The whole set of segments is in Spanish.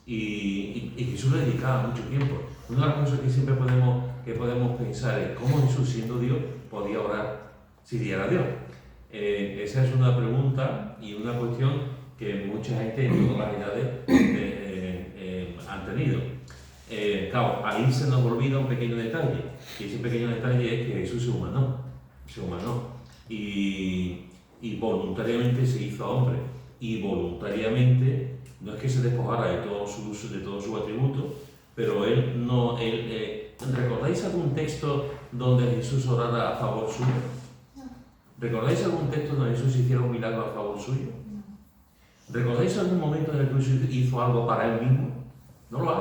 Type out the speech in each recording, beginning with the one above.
Y Jesús le dedicaba mucho tiempo. Una de las cosas que siempre podemos pensar es cómo Jesús, siendo Dios, podía orar si era Dios. Esa es una pregunta y una cuestión que mucha gente en todas las edades han tenido. Claro, ahí se nos olvida un pequeño detalle, y ese pequeño detalle es que Jesús se humanó y voluntariamente se hizo hombre, y voluntariamente no es que se despojara de todos sus atributos, pero ¿recordáis algún texto donde Jesús orara a favor suyo? ¿Recordáis algún texto donde Jesús hiciera un milagro a favor suyo? ¿Recordáis algún momento en el que Jesús hizo algo para él mismo? No lo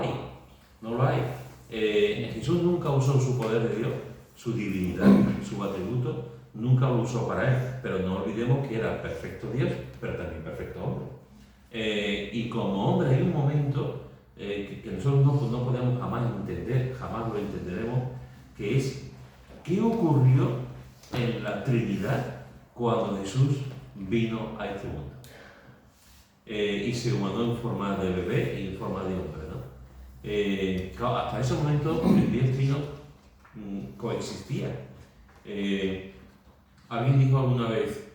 hay. Jesús nunca usó su poder de Dios, su divinidad, su atributo, nunca lo usó para él, pero no olvidemos que era perfecto Dios, pero también perfecto hombre. Y como hombre hay un momento que nosotros no podemos jamás entender, jamás lo entenderemos, que es ¿qué ocurrió en la Trinidad cuando Jesús vino a este mundo? Y se humanó en forma de bebé y en forma de hombre, ¿no? Claro, hasta ese momento el Dios Trino coexistía. Alguien dijo alguna vez,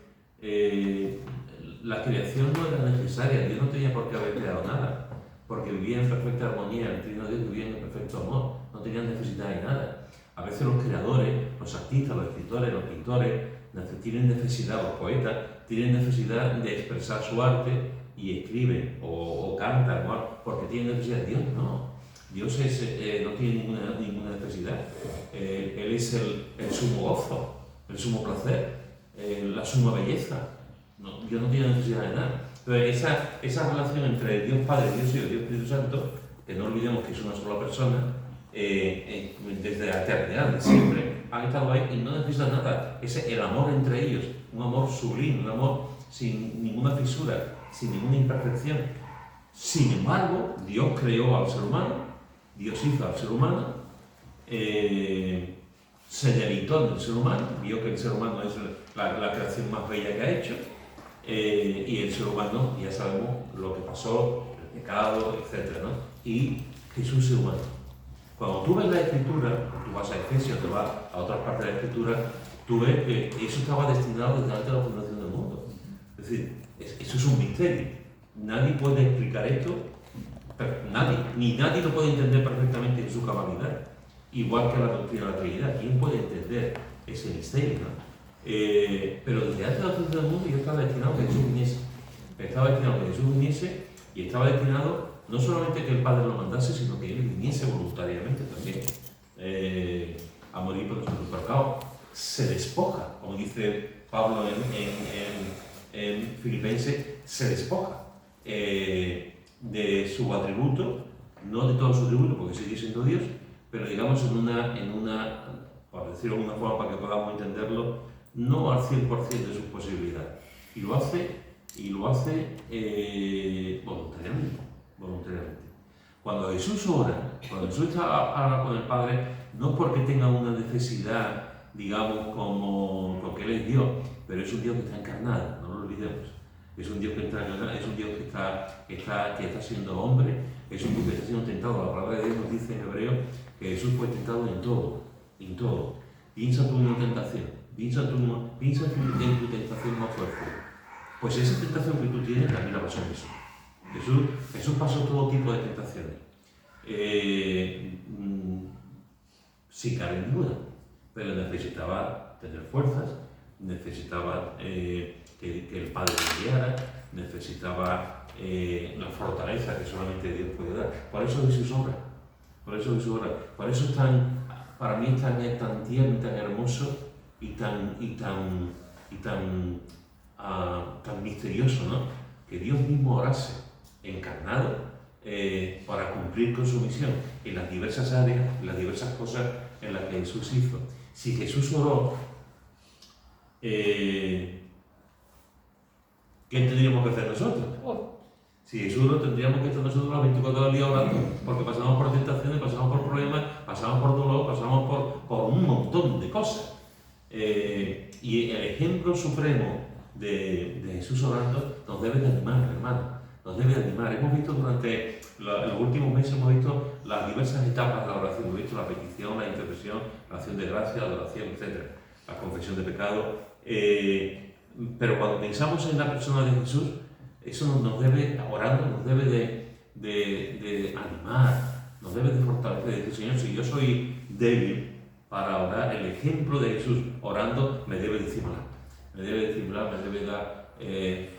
la creación no era necesaria, Dios no tenía por qué haber creado nada, porque vivía en perfecta armonía, el Trino Dios vivía en perfecto amor, no tenía necesidad de nada. A veces los creadores, los artistas, los escritores, los pintores, tienen necesidad, los poetas, tienen necesidad de expresar su arte y escriben o cantan, ¿no? Porque tienen necesidad. Dios no. Dios no tiene ninguna necesidad. Él es el sumo gozo, el sumo placer, la suma belleza. No, Dios no tiene necesidad de nada. Entonces, esa relación entre Dios Padre, Dios Hijo y Dios Espíritu Santo, que no olvidemos que es una sola persona, desde la eternidad, de siempre, han estado ahí y no necesitan nada. Es el amor entre ellos, un amor sublime, un amor sin ninguna fisura, sin ninguna imperfección. Sin embargo, Dios creó al ser humano, Dios hizo al ser humano, se deleitó en el ser humano, vio que el ser humano es la creación más bella que ha hecho, y el ser humano, ya sabemos lo que pasó, el pecado, etc., ¿no? Y Jesús se humanó. Cuando tú ves la Escritura, tú vas a Efesios, te vas a otras partes de la Escritura, tú ves que eso estaba destinado desde antes de la fundación del mundo. Es decir, eso es un misterio. Nadie puede explicar esto, ni nadie lo puede entender perfectamente en su cabalidad, igual que la doctrina de la Trinidad. ¿Quién puede entender ese misterio, no? Pero desde antes de la fundación del mundo yo estaba destinado a que Jesús viniese. Estaba destinado a que Jesús viniese y estaba destinado no solamente que el Padre lo mandase, sino que Él viniese voluntariamente también a morir por nuestros pecados. Se despoja, como dice Pablo en Filipenses, se despoja de su atributo, no de todo su atributo, porque sigue siendo Dios, pero digamos en una, por decirlo de alguna forma para que podamos entenderlo, no al 100% de sus posibilidades. Y lo hace voluntariamente. Cuando Jesús ora, cuando Jesús habla con el Padre, no es porque tenga una necesidad, digamos, como porque Él es Dios, pero es un Dios que está encarnado, no lo olvidemos. Es un Dios que está encarnado, es un Dios que está siendo hombre, es un Dios que está siendo tentado. La palabra de Dios nos dice en Hebreo que Jesús fue tentado en todo. Piensa tú en una tentación, piensa en tu tentación más fuerte. Pues esa tentación que tú tienes, también la pasó Jesús. Jesús pasó todo tipo de tentaciones, sin carne ninguna, pero necesitaba tener fuerzas, necesitaba que el Padre le guiara, necesitaba la fortaleza que solamente Dios puede dar. Por eso Jesús obra, por eso para mí es tan tierno, tan hermoso y tan misterioso, ¿no? Que Dios mismo orase encarnado para cumplir con su misión en las diversas áreas, en las diversas cosas en las que Jesús hizo. Si Jesús oró, ¿qué tendríamos que hacer nosotros? Si Jesús oró, tendríamos que estar nosotros las 24 horas al día orando, porque pasamos por tentaciones, pasamos por problemas, pasamos por dolor, pasamos por un montón de cosas. Y el ejemplo supremo de Jesús orando nos debe de animar, hermano. nos debe animar. Hemos visto durante los últimos meses, hemos visto las diversas etapas de la oración. Hemos visto la petición, la intercesión, la acción de gracia, la adoración, etc. La confesión de pecado. Pero cuando pensamos en la persona de Jesús, eso nos debe, orando, nos debe de animar, nos debe de fortalecer. Decir, Señor, si yo soy débil para orar, el ejemplo de Jesús orando me debe de estimular. Me debe dar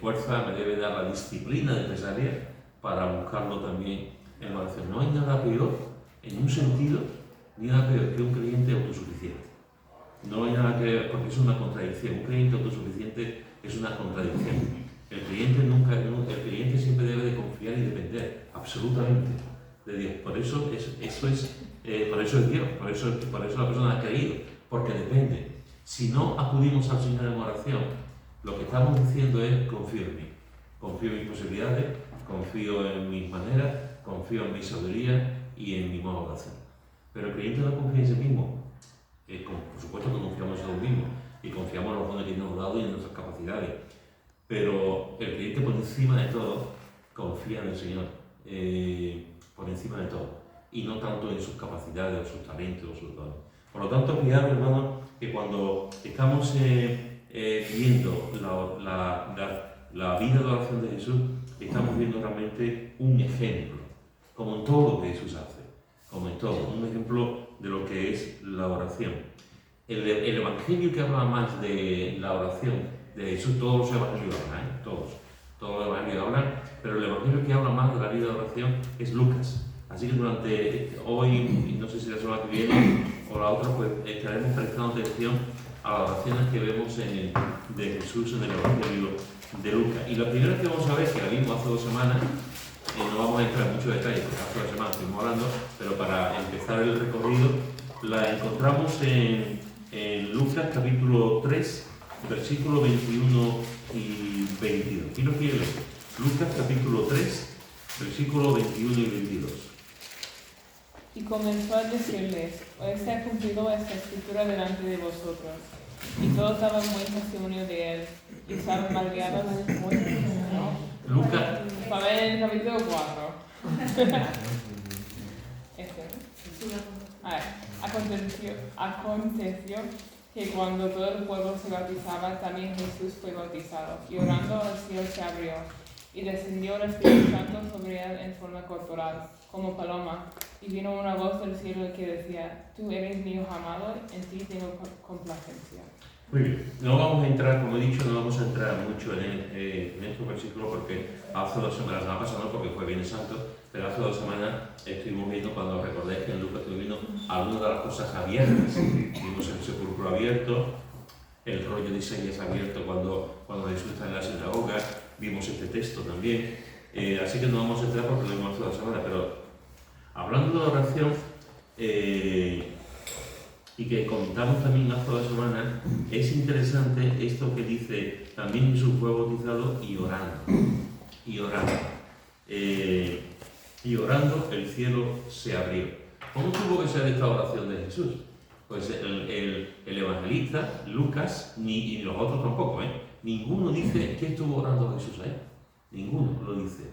fuerza, me debe dar la disciplina necesaria para buscarlo también en la oración. No hay nada peor, en un sentido, ni nada peor que un creyente autosuficiente. No hay nada que ver, porque es una contradicción. Un creyente autosuficiente es una contradicción. El creyente siempre debe de confiar y depender absolutamente de Dios. Por eso es Dios, por eso la persona ha creído, porque depende. Si no acudimos al Señor en oración, lo que estamos diciendo es confío en mí, confío en mis posibilidades, confío en mis maneras, confío en mi sabiduría y en mi modo de hacer. Pero el creyente no confía en sí mismo. Por supuesto que confiamos en nosotros mismos y confiamos en los dones que nos ha dado y en nuestras capacidades. Pero el creyente por encima de todo confía en el Señor, por encima de todo, y no tanto en sus capacidades, o sus talentos, o sus dones. Por lo tanto, fijaros, hermanos, que cuando estamos viendo la vida de oración de Jesús, estamos viendo realmente un ejemplo, como en todo lo que Jesús hace, como en todo, un ejemplo de lo que es la oración. El evangelio que habla más de la oración de Jesús, todos los evangelios hablan, todos los evangelios hablan, pero el evangelio que habla más de la vida de oración es Lucas. Así que durante hoy, no sé si la semana que viene o la otra, pues estaremos prestando atención a las oraciones que vemos de Jesús en el evangelio de Lucas. Y la primera que vamos a ver, que la vimos hace 2 semanas, no vamos a entrar en muchos detalles porque hace 2 semanas estuvimos hablando, pero para empezar el recorrido la encontramos en Lucas capítulo 3, versículos 21 y 22. ¿Quién lo quiere leer? Lucas capítulo 3, versículos 21 y 22. Y comenzó a decirles: hoy se ha cumplido esta escritura delante de vosotros. Y todos daban buen testimonio de él, y estaban maravillados muy. ¿No? Lucas. Para ver el capítulo 4. A ver, aconteció que cuando todo el pueblo se bautizaba, también Jesús fue bautizado. Y orando, el cielo se abrió, y descendió el Espíritu Santo sobre él en forma corporal, como paloma. Y vino una voz del cielo que decía: tú eres mi hijo amado, en ti tengo complacencia. Muy bien, no vamos a entrar, como he dicho, no vamos a entrar mucho en estos versículos porque hace 2 semanas, la pasada no porque fue Viernes Santo, pero hace 2 semanas estuvimos viendo, cuando recordáis que en Lucas estuvimos viendo algunas de las cosas abiertas. Vimos el sepulcro abierto, el rollo de Isaías abierto cuando Jesús está en la sinagoga, vimos este texto también, así que no vamos a entrar porque lo vimos hace 2 semanas, pero hablando de oración, y que comentamos también hace 2 semanas, es interesante esto que dice: también Jesús fue bautizado y orando. Y orando. Y orando el cielo se abrió. ¿Cómo tuvo que ser esta oración de Jesús? Pues el evangelista, Lucas, y los otros tampoco, ninguno dice que estuvo orando Jesús ahí. Ninguno lo dice.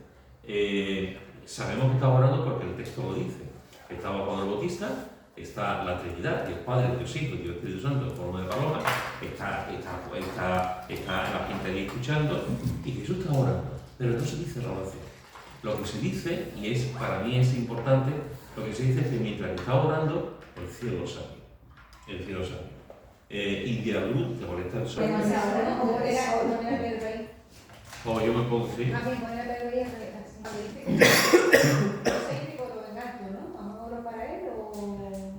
Sabemos que estaba orando porque el texto lo dice. Estaba Juan el Bautista, está la Trinidad, Dios Padre, Dios Hijo, Dios Espíritu Santo en forma de paloma, está la gente ahí escuchando, y Jesús está orando, pero no se dice la oración. Lo que se dice, y para mí es importante, lo que se dice es que mientras está orando, el cielo se abrió. El cielo se abrió. Y de alud, que molesta el sol. O yo me pongo, sí.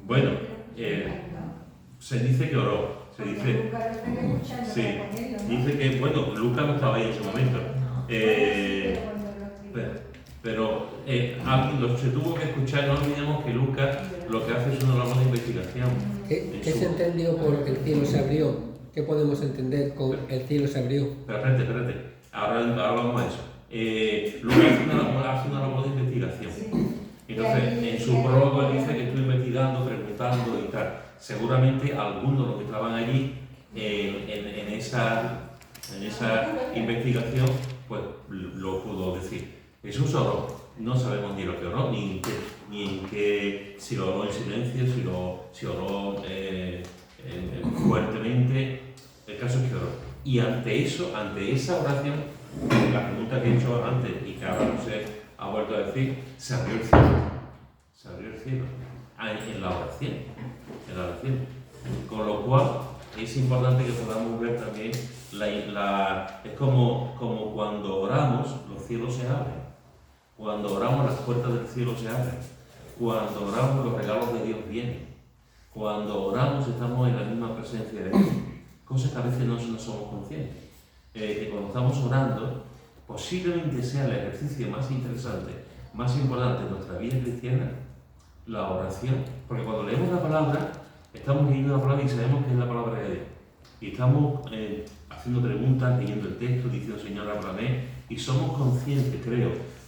Bueno, se dice que oró, se dice, sí, dice que, bueno, Lucas no estaba ahí en ese momento, pero alguien se tuvo que escuchar. No olvidemos que Lucas lo que hace es una labor de investigación. ¿Qué se entendió por el cielo se abrió? ¿Qué podemos entender con el cielo se abrió? Espérate, ahora vamos a eso. Lucas hace una labor de investigación. Entonces, en su prólogo él dice que estoy investigando, preguntando y tal. Seguramente algunos de los que estaban allí en esa investigación, pues lo pudo decir. Jesús oró, no sabemos ni lo que oró, ni en qué, si lo oró en silencio, si oró fuertemente, el caso es que oró. Y ante eso, ante esa oración, la pregunta que he hecho antes y que ahora José ha vuelto a decir, se abrió el cielo. Se abrió el cielo en la oración. En la oración. Con lo cual, es importante que podamos ver también, es como cuando oramos, los cielos se abren. Cuando oramos, las puertas del cielo se abren. Cuando oramos, los regalos de Dios vienen. Cuando oramos, estamos en la misma presencia de Dios. Cosas que a veces no somos conscientes. Que cuando estamos orando, posiblemente sea el ejercicio más interesante, más importante de nuestra vida cristiana, la oración. Porque cuando leemos la palabra, estamos leyendo la palabra y sabemos que es la palabra de Dios. Y estamos haciendo preguntas, leyendo el texto, diciendo Señor, háblame, y somos conscientes,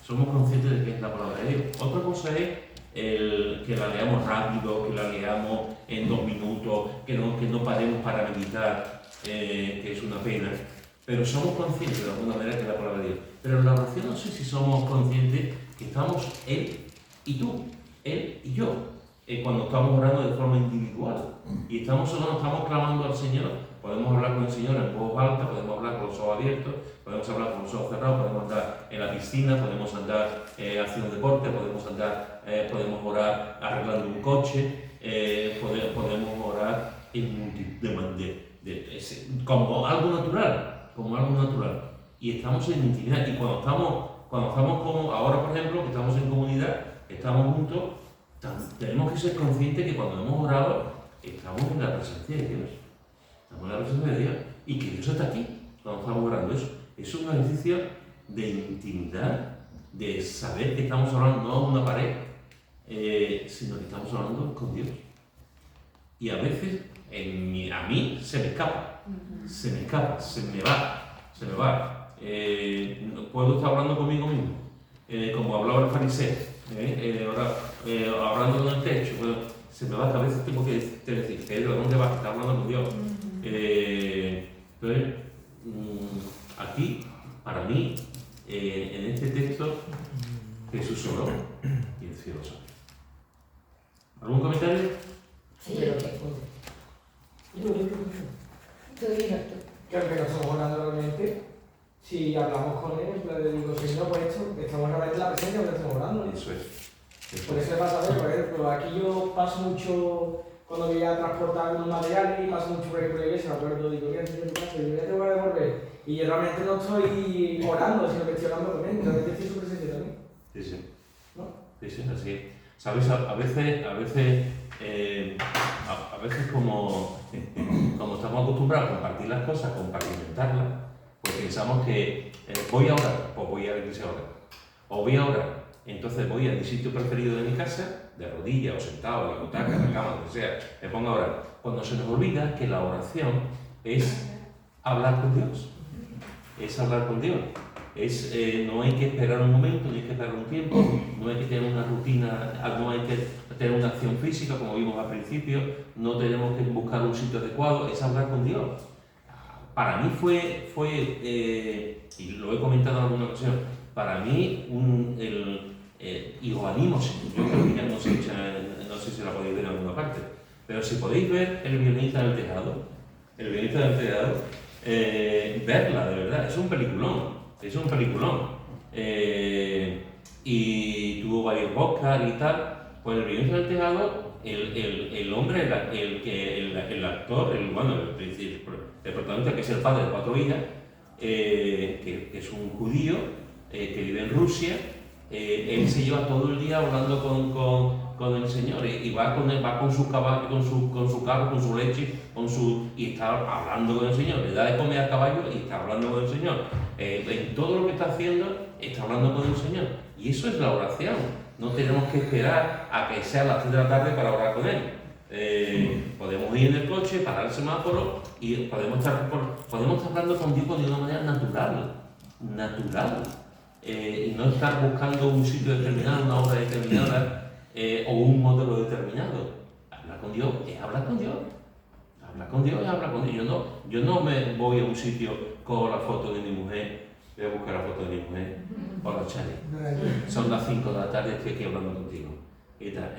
somos conscientes de que es la palabra de Dios. Otra cosa es que la leamos rápido, que la leamos en 2 minutos, que no paremos para meditar, que es una pena, pero somos conscientes de alguna manera que es la palabra de Dios. Pero en la oración no sé si somos conscientes que estamos Él y tú, Él y yo, cuando estamos orando de forma individual y estamos orando, estamos clamando al Señor. Podemos hablar con el Señor en voz alta, podemos hablar con los ojos abiertos, podemos hablar con los ojos cerrados, podemos andar en la piscina, podemos andar haciendo deporte, podemos orar arreglando un coche, podemos orar en multitud como algo natural, y estamos en intimidad. Y cuando estamos como ahora, por ejemplo, que estamos en comunidad, estamos juntos, tenemos que ser conscientes que cuando hemos orado estamos en la presencia de Dios. Estamos en la presencia de Dios y que Dios está aquí cuando estamos orando. Eso es un ejercicio de intimidad, de saber que estamos hablando no a una pared, sino que estamos hablando con Dios. Y a veces a mí se me escapa, se me va. Puedo estar hablando conmigo mismo, como hablaba el fariseo, hablando en el techo. Bueno, se me va, que a veces tengo que decir, Pedro, ¿dónde vas? Estás hablando con Dios. Entonces, aquí, para mí, en este texto, Jesús oró y el cielo se abrió. ¿Algún comentario? Sí, pero que aunque no estamos orando realmente, si hablamos con él, le digo, Señor, pues esto, estamos realmente en la presencia donde estamos orando. Eso es. Por eso me pasa a ver, por ejemplo, aquí yo paso mucho, cuando voy a transportar unos materiales, y paso mucho por la iglesia, me acuerdo, digo, ¿qué haces en tu casa? Y yo, ya te voy a devolver. Y yo realmente no estoy orando, sino que estoy orando con él, realmente estoy en su presencia también. Sí. ¿No? Sí, así es. ¿Sabes? A veces como estamos acostumbrados a compartir las cosas, compartimentarlas, pues pensamos que voy a orar, pues voy a la iglesia a orar. O voy a orar, entonces voy a mi sitio preferido de mi casa, de rodillas o sentado, en la butaca, en la cama, donde sea, me pongo a orar. Cuando se nos olvida que la oración es hablar con Dios. Es hablar con Dios. No hay que esperar un momento, no hay que esperar un tiempo, no hay que tener una rutina, no hay que tener una acción física, como vimos al principio, no tenemos que buscar un sitio adecuado, es hablar con Dios. Para mí y lo he comentado en alguna ocasión, para mí, y os animo, yo creo que ya no sé si la podéis ver en alguna parte, pero si podéis ver El violinista del tejado, verla, de verdad, es un peliculón. Y tuvo varios Oscars y tal. Pues El violinista del tejado, el hombre, el actor, el protagonista, que es el padre de 4 hijas, que es un judío que vive en Rusia, él se lleva todo el día hablando con el Señor y va con su caballo, con su carro, con su leche, y está hablando con el Señor. Le da de comer al caballo y está hablando con el Señor. En todo lo que está haciendo, está hablando con el Señor. Y eso es la oración. No tenemos que esperar a que sea las 3 de la tarde para orar con Él. Podemos ir en el coche, parar el semáforo y podemos estar hablando con Dios de una manera natural. Y no estar buscando un sitio determinado, una hora determinada o un modelo determinado. Hablar con Dios es hablar con Dios. Yo no me voy a un sitio con la foto de mi mujer Voy a buscar la foto de mi mujer. Hola, Chari. Son las 5 de la tarde, estoy aquí hablando contigo. Y tal,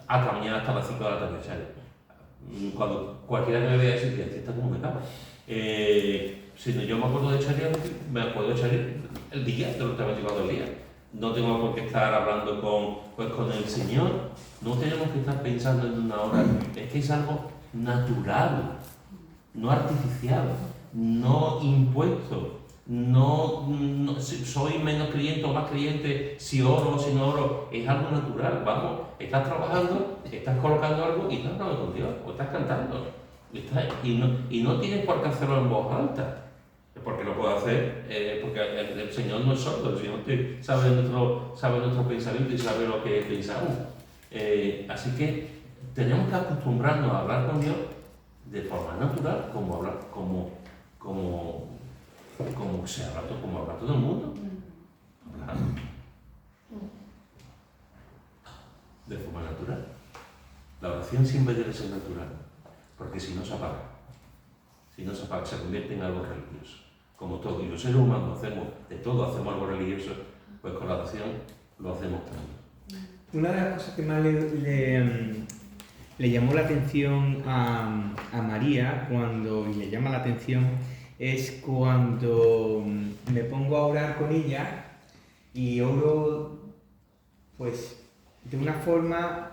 hasta mañana, hasta las 5 de la tarde, Chari. Cuando cualquiera me vea ese día, está como me cago. Si no, yo me acuerdo de Chari, me acuerdo de Chari el día, de los 24 días. No tengo por qué estar hablando con el Señor, no tenemos que estar pensando en una hora, es que es algo natural, no artificial, no impuesto, no si soy menos creyente o más creyente, si oro o si no oro, es algo natural, vamos, estás trabajando, estás colocando algo y estás hablando con Dios, o estás cantando, y no tienes por qué hacerlo en voz alta. Porque lo puedo hacer, porque el Señor no es sordo, el Señor sabe nuestro pensamiento y sabe lo que pensamos. Así que tenemos que acostumbrarnos a hablar con Dios de forma natural, como se habla, como habla todo el mundo. Hablar de forma natural. La oración siempre debe ser natural, porque si no se apaga. Si no se apaga, se convierte en algo religioso. Como todo, y los seres humanos hacemos de todo, hacemos algo religioso, pues con la oración lo hacemos también. Una de las cosas que más le llamó la atención a María, y le llama la atención, es cuando me pongo a orar con ella y oro, pues, de una forma,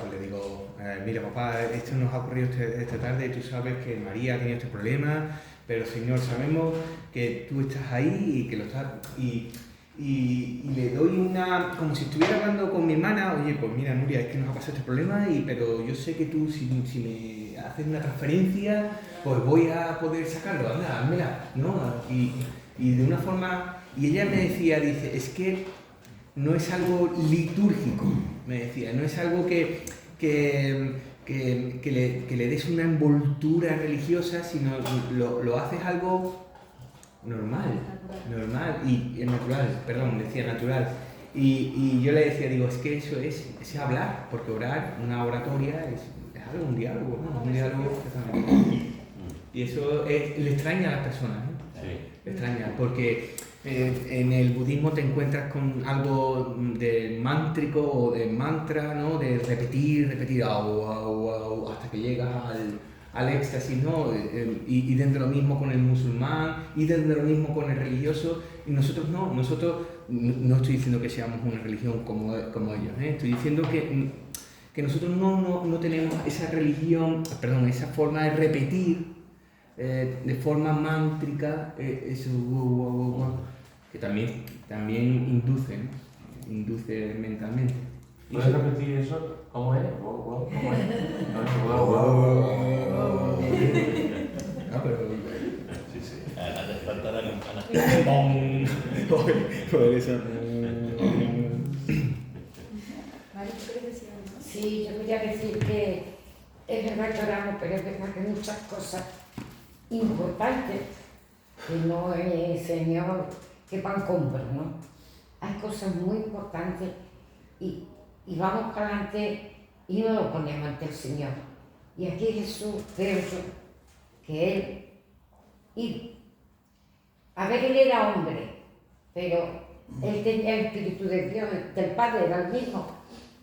le digo, mira papá, esto nos ha ocurrido esta tarde, tú sabes que María tiene este problema, pero Señor, sabemos que tú estás ahí y que lo estás... Y le doy como si estuviera hablando con mi hermana, oye, pues mira Nuria, es que nos ha pasado este problema, pero yo sé que tú si me haces una transferencia, pues voy a poder sacarlo, anda, házmela, ¿no? Y de una forma... Y ella me decía, dice, es que no es algo litúrgico, me decía, no es algo que le des una envoltura religiosa, sino lo haces algo normal, y natural, perdón, decía natural. Y yo le decía, digo, es que eso es hablar, porque orar, una oratoria, es algo, un diálogo, ¿no? Un diálogo. Y eso le extraña a las personas, ¿no? Sí. Le extraña, porque en el budismo te encuentras con algo de mántrico o de mantra, ¿no? De repetir, au, au, au, hasta que llegas al éxtasis, ¿no? Y dentro de lo mismo con el musulmán, y dentro de lo mismo con el religioso, y nosotros no estoy diciendo que seamos una religión como ellos, ¿eh? Estoy diciendo que nosotros no tenemos esa religión, esa forma de repetir de forma mántrica, eso, que también induce, ¿no? Induce mentalmente. ¿Puedes repetir eso? ¿Cómo es? ¿Cómo es? No, pero... Sí. Hace falta la campana. ¡Bom! Por eso... María, ¿tú quieres decir algo? Sí, yo quería decir que es verdad que oramos, pero es verdad que hay muchas cosas importantes que no es, Señor, que pan compro, ¿no? Hay cosas muy importantes y vamos para adelante y no lo ponemos ante el Señor. Y aquí Jesús, creo yo, que Él era hombre, pero Él tenía el Espíritu de Dios, del Padre era el mismo,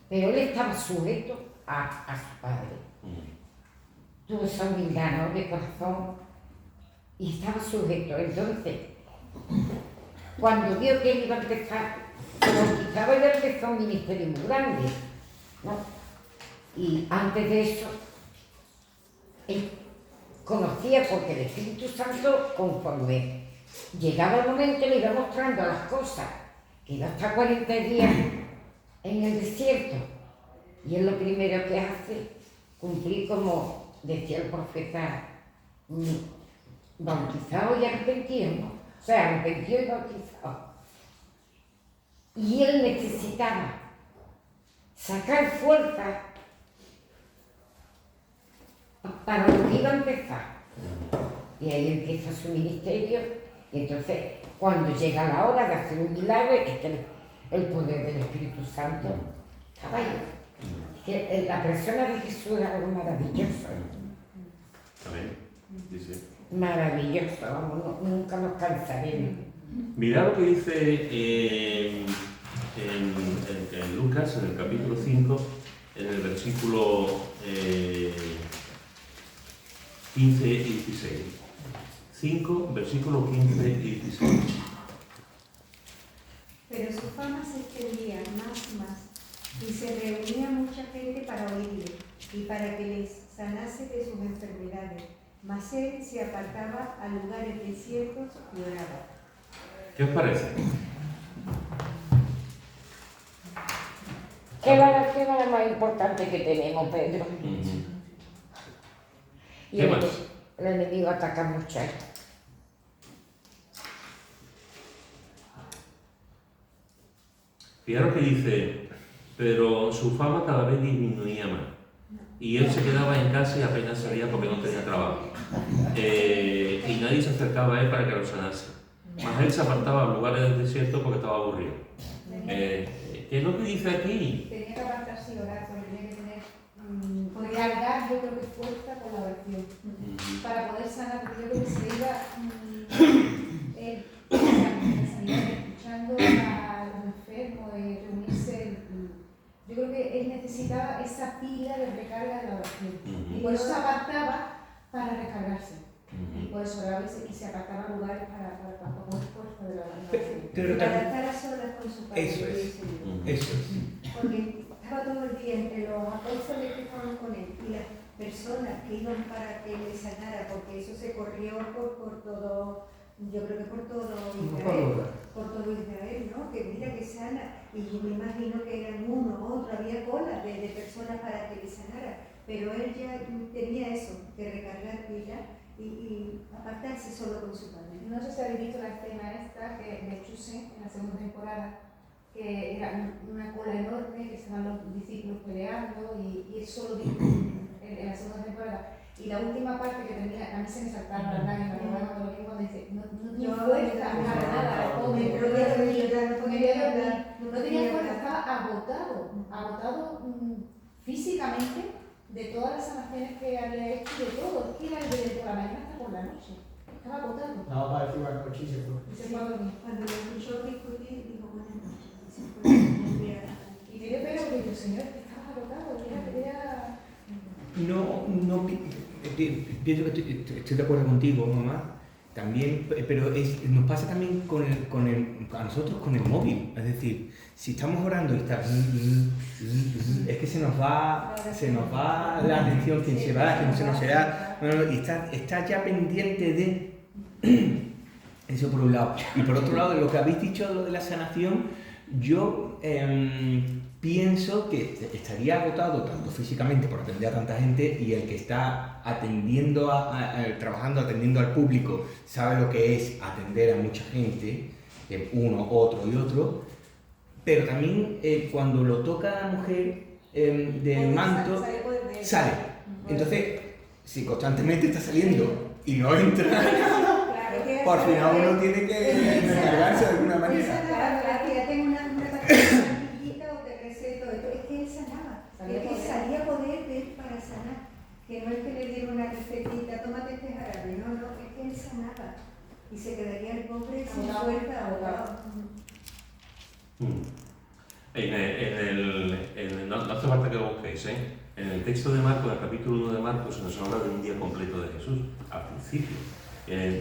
pero Él estaba sujeto a su Padre. Tuvo esa humildad, ¿no?, de corazón, y estaba sujeto. Entonces, cuando vio que Él iba a empezar, como quizá iba a empezar un ministerio muy grande, ¿no? Y antes de eso, Él conocía, porque el Espíritu Santo, conforme llegaba el momento, le iba mostrando las cosas, que iba hasta 40 días en el desierto. Y él lo primero que hace, cumplir, como decía el profeta, bautizado y arrepentido, ¿no? O sea, arrepentido y bautizado. Y él necesitaba sacar fuerza para lo que iba a empezar. Y ahí empieza su ministerio, y entonces, cuando llega la hora de hacer un milagro, es que el poder del Espíritu Santo estaba ahí. Que la persona de Jesús era algo maravilloso. Amén. Dice. maravilloso, vamos, nunca nos cansaremos. Mirad lo que dice en Lucas, en el capítulo 5, en el versículo 15 y 16. 5, versículos 15 y 16. Pero su fama se extendía más y más, y se reunía mucha gente para oírle y para que les sanase de sus enfermedades. Mas él se apartaba a lugares desiertos y oraba. ¿Qué os parece? ¿Qué vara más importante que tenemos, Pedro? Y ¿Qué más? el enemigo ataca mucho. Fijaros que dice, pero su fama cada vez disminuía más. Y él se quedaba en casa y apenas salía porque no tenía trabajo. Y nadie se acercaba a él para que lo sanase. Mas él se apartaba a lugares del desierto porque estaba aburrido. ¿Qué es lo que dice aquí? Tenía que apartarse y orar, porque tenía que tener, cargar, yo creo que fuerza con la oración, para poder sanar, porque yo creo que se iba escuchando a los enfermos, reunirse. Yo creo que él necesitaba esa pila de recarga de la oración. Y por eso se apartaba para recargarse. Y por eso oraba y se apartaba a lugares para poner fuerza de la oración. Para estar a solas con su padre. Eso es. Eso es. Porque estaba todo el día entre los apóstoles que estaban con él y las personas que iban para que le sanara, porque eso se corrió por todo. Yo creo que por todo Israel, ¿no? Que mira que sana, y yo me imagino que eran uno, otro, había cola de personas para que le sanara, pero él ya tenía eso, que recargar pila y apartarse solo con su padre. No sé si habéis visto la escena esta de Chuse en la segunda temporada, que era una cola enorme, que estaban los discípulos peleando y es solo en la segunda temporada. Y la última parte que tenía, a mí se me saltaron las lágrimas, cuando lo vi cuando dice, no tenía fuerza para nada, no tenía fuerza, estaba agotado físicamente de todas las sanaciones que había hecho, de todo, es que era desde por la mañana hasta por la noche, estaba agotado. No, para decir una noche y se fue. Y se fue a dormir. Cuando lo escuchó discutir, dijo buenas noches. Y se fue a Y diré, pero que el Señor, que estabas agotado, era... No, pienso que estoy de acuerdo contigo, mamá. También, pero nos pasa también a nosotros con el móvil. Es decir, si estamos orando y está, es que se nos va la atención, quien se va, quien se nos será, y está ya pendiente de eso por un lado. Y por otro lado, lo que habéis dicho, lo de la sanación, yo pienso que estaría agotado tanto físicamente por atender a tanta gente, y el que está atendiendo trabajando atendiendo al público sabe lo que es atender a mucha gente, uno, otro y otro, pero también cuando lo toca la mujer del manto, sale. Entonces, si constantemente está saliendo y no entra, por final uno tiene que recargarse de alguna manera. Salía poder de él para sanar, que no es que le diera una recetita, tómate este jarabe, no, es que él sanaba y se quedaría el pobre sin fuerza ahogado. No hace falta que lo busquéis, en el texto de Marcos, en el capítulo 1 de Marcos, se nos habla de un día completo de Jesús, al principio.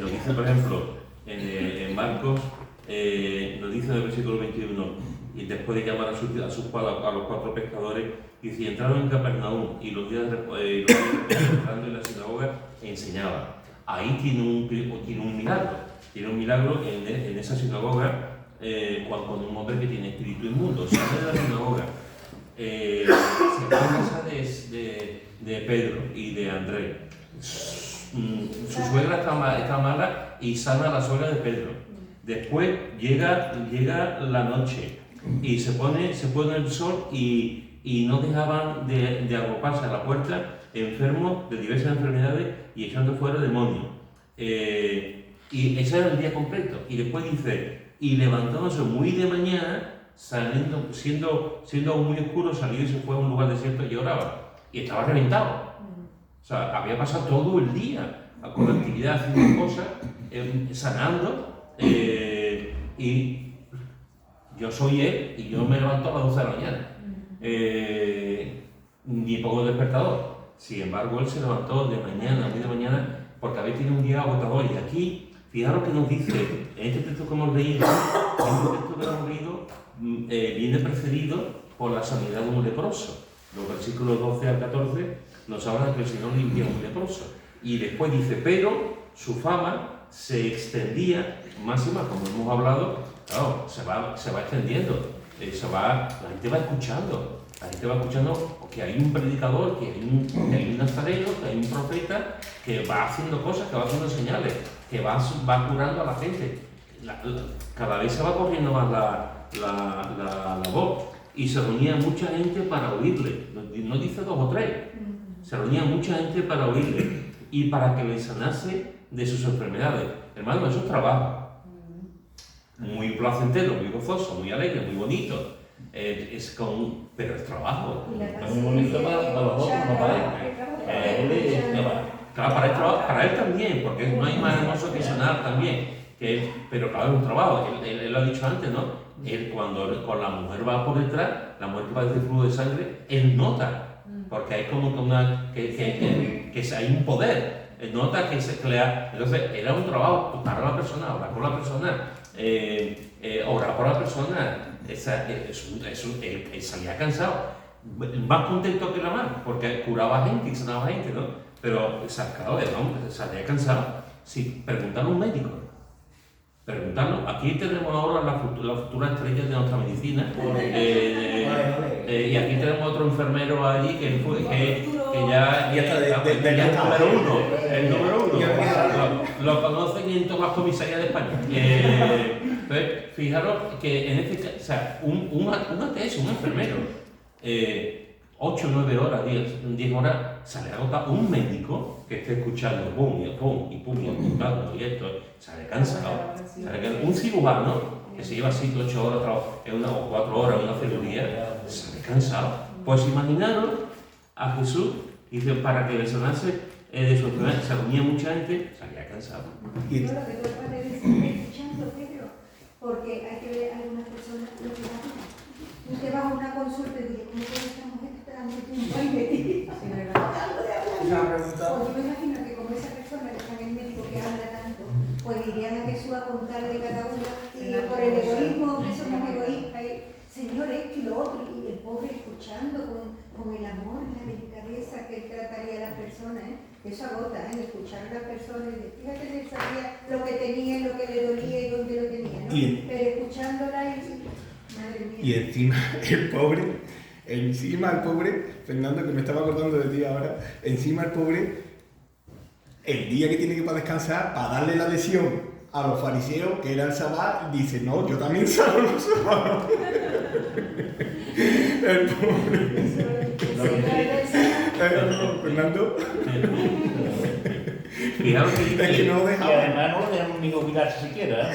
Nos dice, por ejemplo, en Marcos, nos dice en el versículo 21, y después de llamar a los 4 pescadores, dice, y entraron en Capernaum, y los días entrando en la sinagoga, enseñaba. Ahí tiene un milagro en esa sinagoga, cuando un hombre que tiene espíritu inmundo sale de la sinagoga, se va a casa de Pedro y de Andrés. Su suegra está mala y sana a la suegra de Pedro. Después llega la noche y se pone el sol y no dejaban de agruparse a la puerta enfermos de diversas enfermedades y echando fuera demonios. Y ese era el día completo. Y después dice, y levantándose muy de mañana, siendo aún muy oscuro, salió y se fue a un lugar desierto y oraba. Y estaba reventado. O sea, había pasado todo el día con actividad, haciendo cosas, sanando, y yo soy él y yo me levanto a las 12 de la mañana, ni pongo despertador. Sin embargo, él se levantó de mañana, muy de mañana, porque había tenido un día agotador. Y aquí, fijaros que nos dice, en este texto que hemos leído, viene precedido por la sanidad de un leproso. Los versículos 12 al 14 nos hablan de que el Señor limpia a un leproso. Y después dice, pero su fama se extendía más y más, como hemos hablado, claro, se va extendiendo, la gente va escuchando. La gente va escuchando que hay un predicador, que hay un nazareno, que hay un profeta que va haciendo cosas, que va haciendo señales, que va curando a la gente. Cada vez se va corriendo más la voz. Y se reunía mucha gente para oírle. No dice 2 o 3. Se reunía mucha gente para oírle y para que le sanase de sus enfermedades. Hermano, eso es trabajo. Muy placentero, muy gozoso, muy alegre, muy bonito. Pero es trabajo. Es muy bonito para los otros, no para él. Claro, para él también, porque no hay más hermoso que sanar también. Pero claro, es un trabajo. Él lo ha dicho antes, ¿no? Él, cuando con la mujer va por detrás, la mujer que padece flujo de sangre, él nota, porque hay como que hay un poder. Él nota que se crea. Entonces, era un trabajo, tocar a la persona, hablar con la persona, orar por la persona. Él salía cansado, más contento que la madre, porque curaba gente y sanaba gente, ¿no? Pero claro, el hombre salía cansado. Sí, preguntarle a un médico. Preguntarlo. Aquí tenemos ahora la futura estrella de nuestra medicina, y aquí tenemos otro enfermero allí que ya es el número uno. Lo conocen en todas las comisarías de España. Entonces, fijaros que en este caso, o sea, un ATS, un enfermero, 8 o 9 horas, 10 horas, sale agotado. Un médico que esté escuchando pum, apuntando y esto, sale cansado. Un cirujano que se lleva 7 o 8 horas o 4 horas en una cirugía, sale cansado. Pues imaginaros a Jesús, dice, para que le sanase de su enfermedad, se reunía mucha gente, salía cansado. Y lo que tú acabas de decir, escuchando, Pedro, porque hay que ver a algunas personas lo que hacen. Tú te vas a una consulta y dices, ¿cómo puede esta mujer esperando un buen metida? Una pregunta. Pues yo me imagino que como esa persona que está en el médico que habla tanto, pues irían a Jesús a contarle cada uno, y por el egoísmo, que somos egoístas, Señor, esto y lo otro, y el pobre escuchando con el amor, la delicadeza que él trataría a las personas, eso agota, escuchar a las personas, y fíjate que él sabía lo que tenía, lo que le dolía y dónde lo tenía, ¿no? Pero escuchándola, madre mía. Y encima el pobre, Fernando, que me estaba acordando de ti ahora, encima el pobre, el día que tiene que para descansar, para darle la lección a los fariseos, que era el sábado, dice, no, yo también salgo los sábados. El pobre. Fernando. Fijaros que dice, Es que no Y deja. además no lo dejan ni jubilarse siquiera.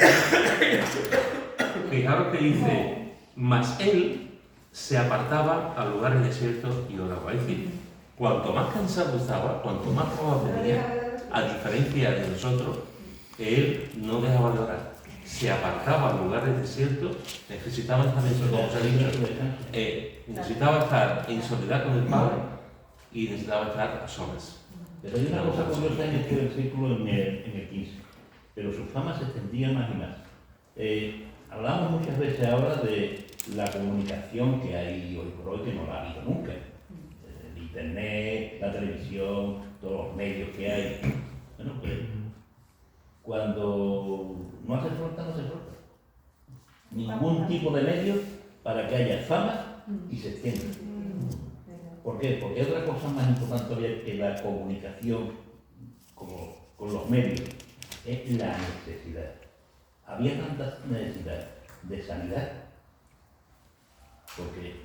fijaros que dice, mas él se apartaba a lugares desiertos y oraba. Es decir, cuanto más cansado estaba, cuanto más trabajo tenía, a diferencia de nosotros, él no dejaba de orar. Se apartaba a lugares desiertos, necesitaba estar en soledad, como se ha dicho, necesitaba estar en soledad con el Padre y necesitaba estar a solas. Pero hay una cosa curiosa en este versículo, en el 15. Pero su fama se extendía más y más. Hablamos muchas veces ahora de la comunicación que hay hoy por hoy, que no la ha habido nunca. El internet, la televisión, todos los medios que hay. Bueno, pues cuando no hace falta, no hace falta. Ningún tipo de medio para que haya fama y se extienda. ¿Por qué? Porque hay otra cosa más importante todavía que la comunicación con los medios, es la necesidad. Había tanta necesidad de sanidad, porque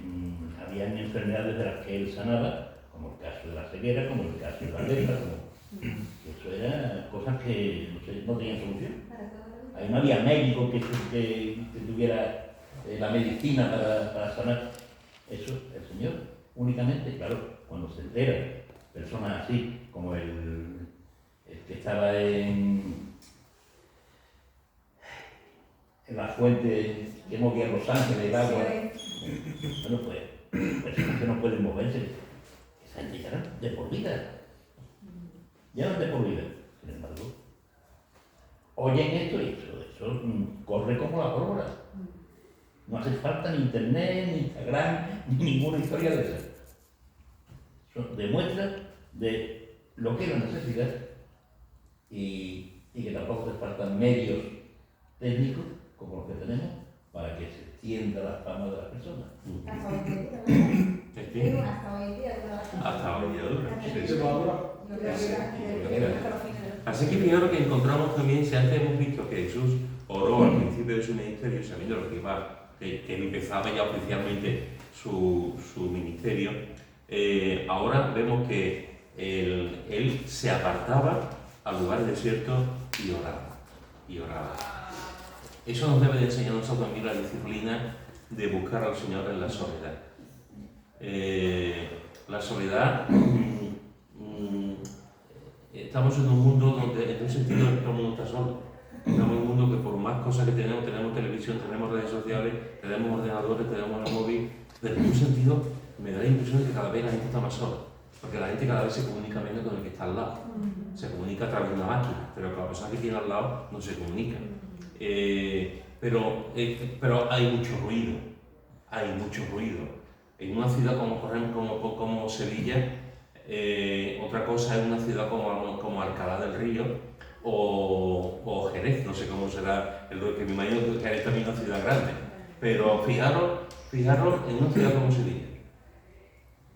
habían enfermedades de las que él sanaba, como el caso de la ceguera, como el caso de la lepra, eso eran cosas que no tenían solución. Ahí no había médico que tuviera la medicina para sanar. Eso, el Señor. Únicamente, claro, cuando se enteran personas así, como el que estaba en la fuente que movía Los Ángeles, el agua. Bueno, pues personas que no pueden moverse, esa gente ya no de por vida. Ya no de por vida. Sin embargo, oyen esto y eso corre como la pólvora. No hace falta ni internet, ni Instagram, ni ninguna historia de eso. Eso demuestra de lo que es la necesidad y que tampoco hace falta medios técnicos como los que tenemos para que se extienda la fama de las personas. Hasta hoy en día, ¿verdad? ¿Qué? Digo, hasta hoy en día dura. Hasta hoy día dura. Sí, sí. Yo creo que hasta los fines de Así que fijaros que encontramos también, si antes hemos visto que Jesús oró al principio de su ministerio, sabiendo lo que iba, que empezaba ya oficialmente su ministerio, ahora vemos que él se apartaba al lugar desierto y oraba. Y oraba. Eso nos debe de enseñar a nosotros también la disciplina de buscar al Señor en la soledad. La soledad, estamos en un mundo donde, en un sentido, todo el mundo está solo. Estamos en un mundo que por más cosas que tenemos televisión, tenemos redes sociales, tenemos ordenadores, tenemos el móvil, pero en un sentido me da la impresión de que cada vez la gente está más sola. Porque la gente cada vez se comunica menos con el que está al lado. Se comunica a través de una máquina, pero con la persona que tiene al lado no se comunica. Pero hay mucho ruido. Hay mucho ruido. En una ciudad como, por ejemplo, como Sevilla, otra cosa es una ciudad como Alcalá del Río o Jerez, no sé cómo será el que me imagino que Jerez también es una ciudad grande. Pero fijaros en una ciudad como Sevilla.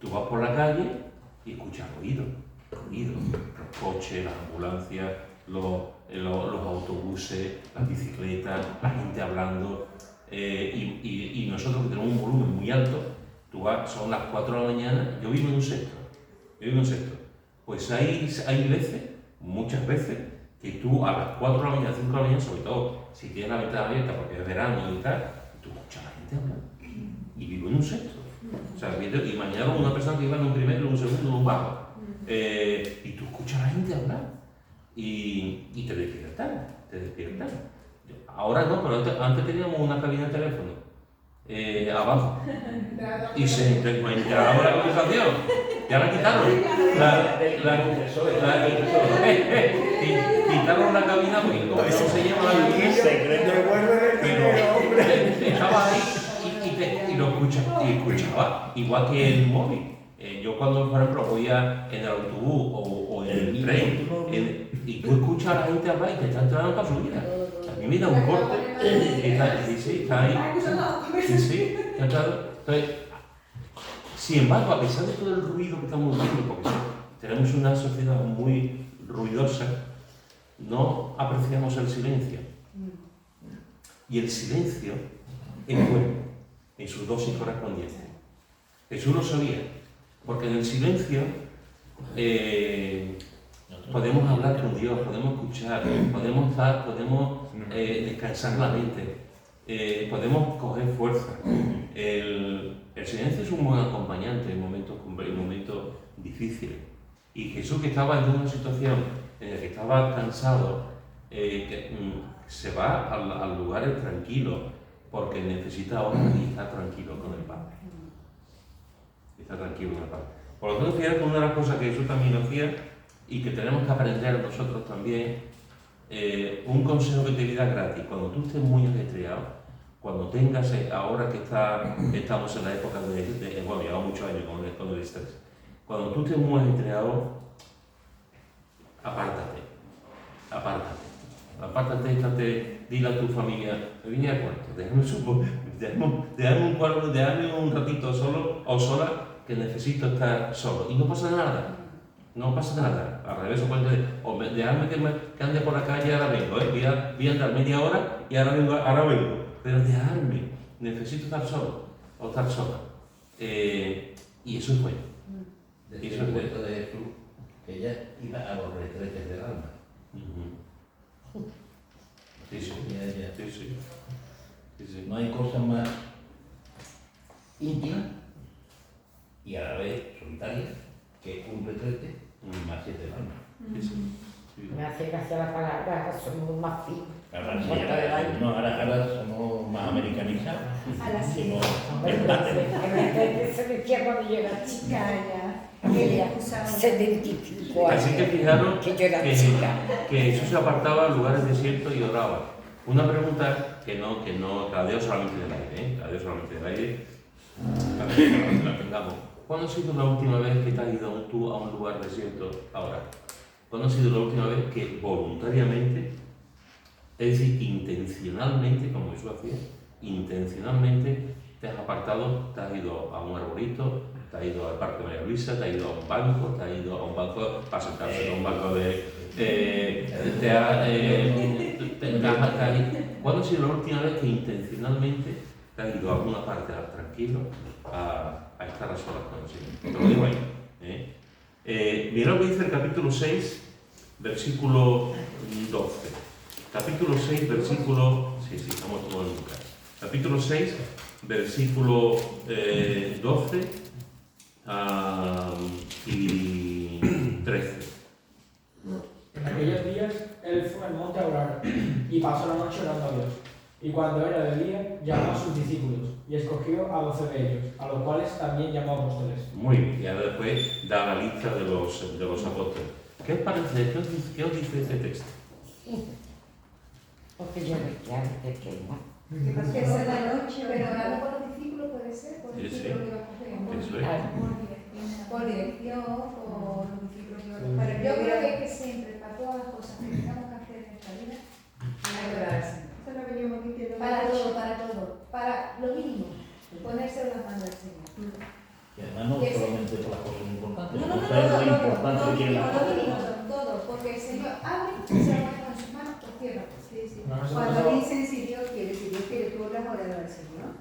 Tú vas por la calle y escuchas ruido, los coches, las ambulancias, los autobuses, las bicicletas, la gente hablando, y nosotros que tenemos un volumen muy alto, tú vas, son las 4 de la mañana, yo vivo en un sector, pues hay veces, muchas veces, que tú a las 4 de la mañana, 5 de la mañana, sobre todo, si tienes la ventana abierta porque es verano y tal, tú escuchas a la gente hablar, y vivo en un sector. O sea, y mañana una persona que iba en un primero, un segundo, en un bajo. Y tú escuchas a la gente hablar y te despiertan. Ahora no, pero antes teníamos una cabina de teléfono abajo y se entraba la conversación. Ya la quitaron. Quitaron la cabina porque como no se llama estaba ahí. Y lo escuchaba, igual que el móvil. Yo cuando, por ejemplo, voy en el autobús o en el tren, y tú escuchas a la gente hablar y te está entrando para su vida. A mí me da un corte, está ahí. Sí, está entrando. Entonces, sin embargo, a pesar de todo el ruido que estamos viendo, porque tenemos una sociedad muy ruidosa, no apreciamos el silencio. Y el silencio es bueno en su dosis correspondiente. Jesús lo sabía, porque en el silencio podemos hablar con Dios, podemos escuchar, podemos descansar la mente, podemos coger fuerza. El silencio es un buen acompañante en momentos difíciles. Y Jesús, que estaba en una situación en la que estaba cansado, se va a lugares tranquilos, porque necesita ahora y estar tranquilo con el Padre. Por lo tanto, fíjate que una de las cosas que Jesús también hacía y que tenemos que aprender nosotros también, un consejo que te vida gratis, cuando tú estés muy ajetreado, cuando tengas, ahora que estamos en la época bueno, llevamos muchos años con el estrés, cuando tú estés muy ajetreado, apártate, dile a tu familia, me vine a cuarto, déjame un ratito solo o sola, que necesito estar solo. Y no pasa nada, al revés, o déjame que ande por la calle y ahora vengo, voy a andar media hora y ahora vengo, pero dejarme, necesito estar solo o estar sola. Y eso es bueno. Decía el cuento de Jesús que ella iba a los retretes del alma. Sí. No hay cosa más íntima y a la vez solitaria que un retrete más del alma. Me hace gracia la palabra, ahora somos más finos. Ahora sí, no, ahora somos más americanizados. A la sí. Se me queda cuando yo era chica. Ya. 75 años. Así que fijaros que yo era chica. que Jesús se apartaba a lugares desiertos y oraba. Una pregunta que no, la deo solamente del aire, la deo solamente del aire, la tengamos. ¿Cuándo ha sido la última vez que te has ido tú a un lugar desierto a orar? ¿Cuándo ha sido la última vez que voluntariamente, es decir, intencionalmente, como Jesús hacía, intencionalmente te has apartado, te has ido a un arbolito, te has ido al Parque María Luisa, te has ido a un banco, te has ido a un banco para sentarse en un banco ¿Cuándo ha sido la última vez que intencionalmente te has ido a alguna parte tranquilo a estar a solas con el Señor? Te lo digo ahí. Mira lo que dice el capítulo 6, versículo 12. Capítulo 6, versículo... Sí, estamos todos en Lucas. Capítulo 6, versículo 12 y 13. En aquellos días él fue al monte a orar y pasó la noche orando a Dios. Y cuando era de día, llamó a sus discípulos y escogió a 12 de ellos, a los cuales también llamó apóstoles. Muy bien, y ahora después da la lista de los apóstoles. ¿Qué os parece? ¿Qué os dice este texto? Porque yo me claro de que no. Que es en la noche, pero orando por los discípulos puede ser, por el Sí, discípulo que va a coger. Eso es. Por dirección, por los discípulos que va a coger. Pero yo creo que siempre, para todas las cosas que tengamos que hacer en nuestra vida, hay que orar al Señor. Eso es lo que yo me entiendo. Para todo, para lo mínimo, ponerse en las manos del Señor. Y además no solamente por las cosas importantes, No, es lo importante que tiene la lo mínimo, todo, porque el Señor abre y se lo pone con sus manos por tierra. Sí, sí. No, eso Cuando pasó. dicen si Dios quiere, tú le has orado al Señor,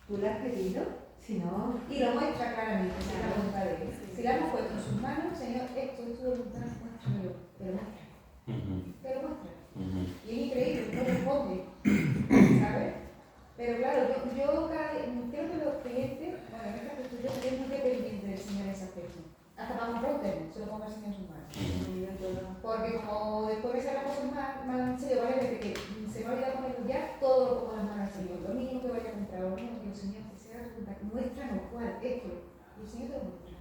tú le has pedido, si no, Y lo muestra claramente, si es la voluntad de Dios. Si le hemos puesto en sus manos, Señor, esto es tu voluntad, muéstramelo, pero muestra, pero muestra. Y es increíble, no responde, ¿sabes? Pero claro, yo creo que los creyentes, bueno, en esta cuestión yo soy muy dependiente del Señor en ese aspecto. Hasta para un router, se lo pongo al Señor en sus manos. Porque como después me salen cosas más en serio, varias veces que se me ha olvidado ponerlo ya, todo lo pongo en las manos del Señor. Lo mínimo que vaya a comprar, lo mínimo que digo, Señor, que sea tu voluntad, muéstranos cuál, esto. Y el Señor te lo muestra.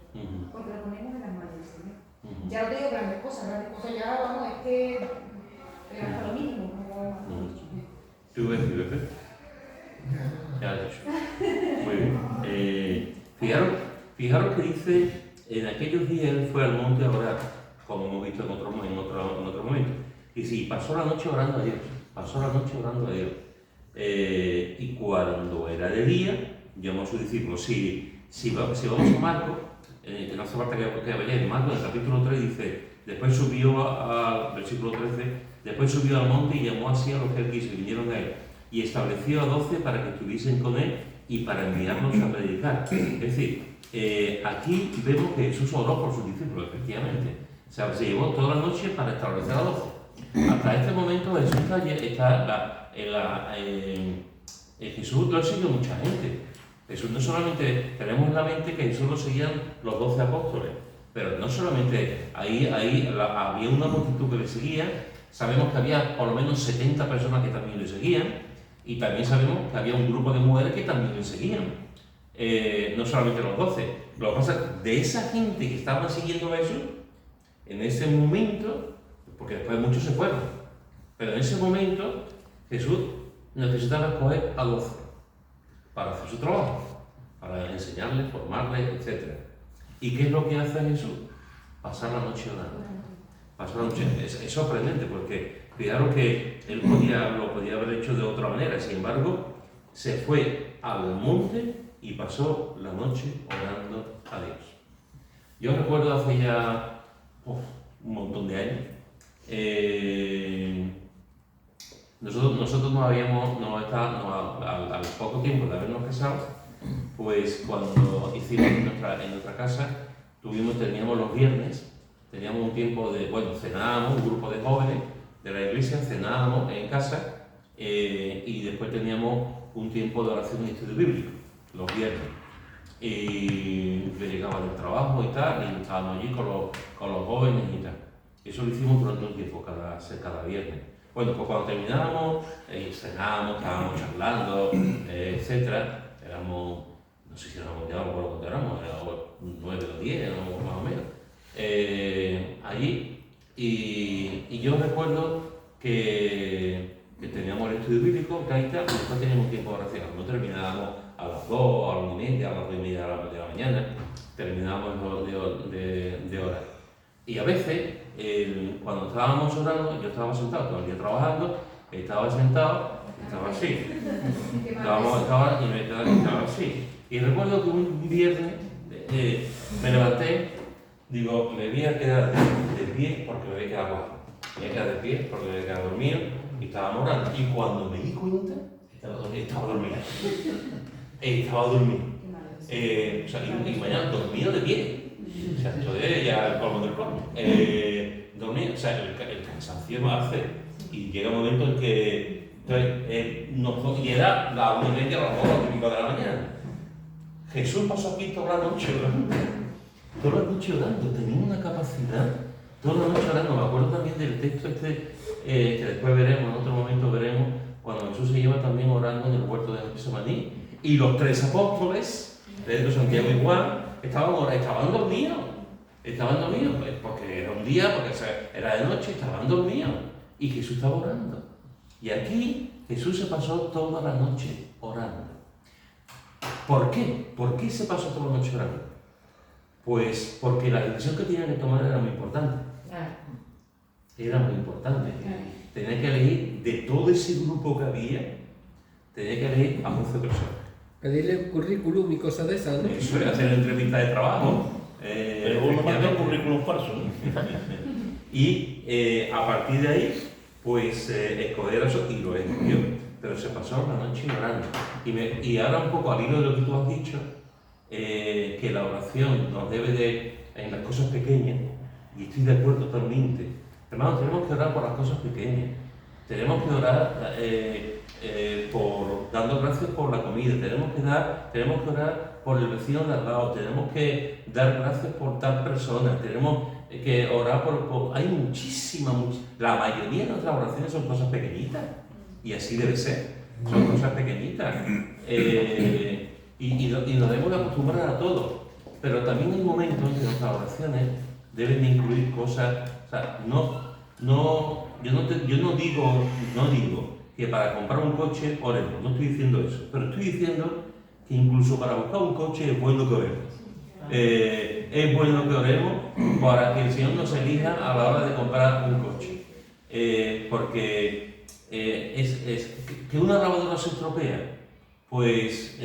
Porque lo ponemos en las manos del Señor. Ya no te digo grandes cosas ya vamos, es que hasta lo mínimo. ¿Tú ves, Pepe? Ya lo he dicho. Muy bien. Fijaros que dice, en aquellos días él fue al monte a orar, como hemos visto en otro momento. Y sí, pasó la noche orando a Dios. Y cuando era de día, llamó a sus discípulos. Si vamos a Marcos, que no hace falta que vayáis, en Marcos, en el capítulo 3 dice, después subió al versículo 13, después subió al monte y llamó así a los que él quiso, y vinieron a él. Y estableció a 12 para que estuviesen con él y para enviarlos a predicar. Es decir, aquí vemos que Jesús oró por sus discípulos, efectivamente. O sea, se llevó toda la noche para establecer a 12. Hasta este momento Jesús lo sigue mucha gente. Jesús no solamente, tenemos en la mente que Jesús lo seguían los 12 apóstoles, pero no solamente, había una multitud que le seguía, sabemos que había por lo menos 70 personas que también le seguían, y también sabemos que había un grupo de mujeres que también le seguían. No solamente los 12. Lo que pasa es que de esa gente que estaba siguiendo a Jesús, en ese momento, porque después muchos se fueron, pero en ese momento Jesús necesitaba escoger a 12 para hacer su trabajo, para enseñarles, formarles, etc. ¿Y qué es lo que hace Jesús? Pasar la noche orando. Es sorprendente porque fijaros que él lo podía haber hecho de otra manera, sin embargo, se fue al monte y pasó la noche orando a Dios. Yo recuerdo hace ya un montón de años, nosotros al poco tiempo de habernos casado, pues cuando hicimos en nuestra casa, teníamos los viernes, teníamos un tiempo cenábamos, un grupo de jóvenes de la iglesia, cenábamos en casa y después teníamos un tiempo de oración y estudio bíblico, los viernes. Y yo llegaba del trabajo y tal, y estábamos allí con los jóvenes y tal. Eso lo hicimos durante un tiempo, cada viernes. Bueno, pues cuando terminábamos, cenábamos, estábamos charlando, etcétera, éramos, no sé si éramos, ya no me acuerdo cuánto éramos, 9 o 10, o más o menos, allí. Y yo recuerdo que teníamos el estudio bíblico, que ahí está, y después teníamos tiempo de oración. No terminábamos a las 2, a las 1:30, a las 2:30 de la mañana, terminábamos de orar. Y a veces, cuando estábamos orando, yo estaba sentado todo el día trabajando, estaba sentado, estaba así. Estaba así. Y recuerdo que un viernes me levanté, digo, me voy a quedar de pie porque me voy a quedar abajo. Me voy a quedar de pie porque me voy a quedar dormido y estábamos orando. Y cuando me di cuenta, estaba dormido. Estaba dormido. O sea, y mañana dormido de pie. O sea, esto es ya el colmo del colmo. Dormir, o sea, el cansancio lo hace. Y llega un momento en que y era la 1:30 a las 2:00 de la mañana. Jesús pasó aquí toda la noche orando. Toda la noche orando, tenía una capacidad. Toda la noche orando. Me acuerdo también del texto que después veremos, en otro momento veremos, cuando Jesús se lleva también orando en el huerto de Getsemaní. Y los 3 apóstoles, Pedro, Santiago y Juan, estaban dormidos. Estaban dormidos, pues, porque era un día, porque era de noche, estaban dormidos. Y Jesús estaba orando. Y aquí Jesús se pasó toda la noche orando. ¿Por qué? ¿Por qué se pasó toda la noche orando? Pues porque la decisión que tenía que tomar era muy importante. Era muy importante. Tenía que elegir de todo ese grupo que había, tenía que elegir a 11 personas. Pedirle currículum y cosas de esas, ¿no? Eso era hacer entrevista de trabajo. Pero uno mandó currículum falso, ¿no? Y a partir de ahí, pues escoger eso y lo escogió. Pero se pasó la noche orando. Y ahora un poco al hilo de lo que tú has dicho, que la oración nos debe de, en las cosas pequeñas, y estoy de acuerdo totalmente. Hermanos, tenemos que orar por las cosas pequeñas. Tenemos que orar dando gracias por la comida. Tenemos que orar por el vecino de al lado. Tenemos que dar gracias por tal persona. Tenemos que orar por hay muchísimas. La mayoría de nuestras oraciones son cosas pequeñitas. Y así debe ser. Son cosas pequeñitas. Y nos debemos de acostumbrar a todo. Pero también hay momentos en que nuestras oraciones deben de incluir cosas. O sea, yo no digo que para comprar un coche oremos. No estoy diciendo eso. Pero estoy diciendo que incluso para buscar un coche es bueno que oremos. Es bueno que oremos para que el Señor nos elija a la hora de comprar un coche. Porque que una lavadora se estropea, pues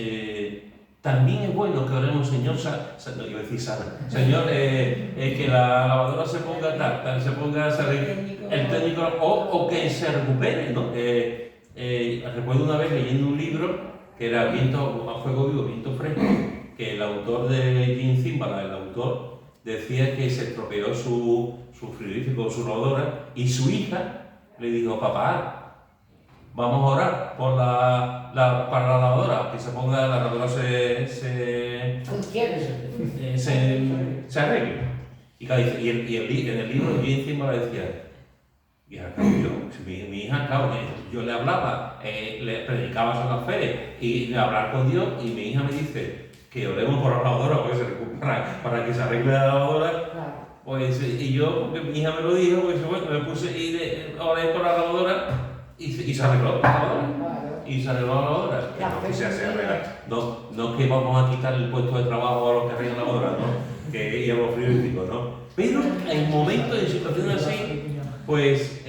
también es bueno que oremos, Señor, no iba a decir Señor, que la lavadora se ponga tal, se ponga el técnico, o que se recupere, ¿no? Recuerdo una vez leyendo un libro que era Viento a Fuego Vivo, Viento Fresco, que el autor de Jim Zimbala, el autor, decía que se estropeó su frigorífico, su lavadora, y su hija le dijo: papá, vamos a orar por para la lavadora, que se ponga, la lavadora se arregle. Y en el libro de Jim Zimbala decía: mi hija, claro, yo le hablaba, le predicaba sobre la fe y de hablar con Dios, y mi hija me dice que oremos por la lavadora para que se arregle la lavadora. Pues, y yo, porque mi hija me lo dijo, pues bueno, me puse y oré por la lavadora y se arregló la lavadora. Y se arregló la lavadora. No es que vamos a quitar el puesto de trabajo a los que arreglan la lavadora, ¿no? Y a los frigoríficos, ¿no? Pero en momentos, en situaciones así, pues,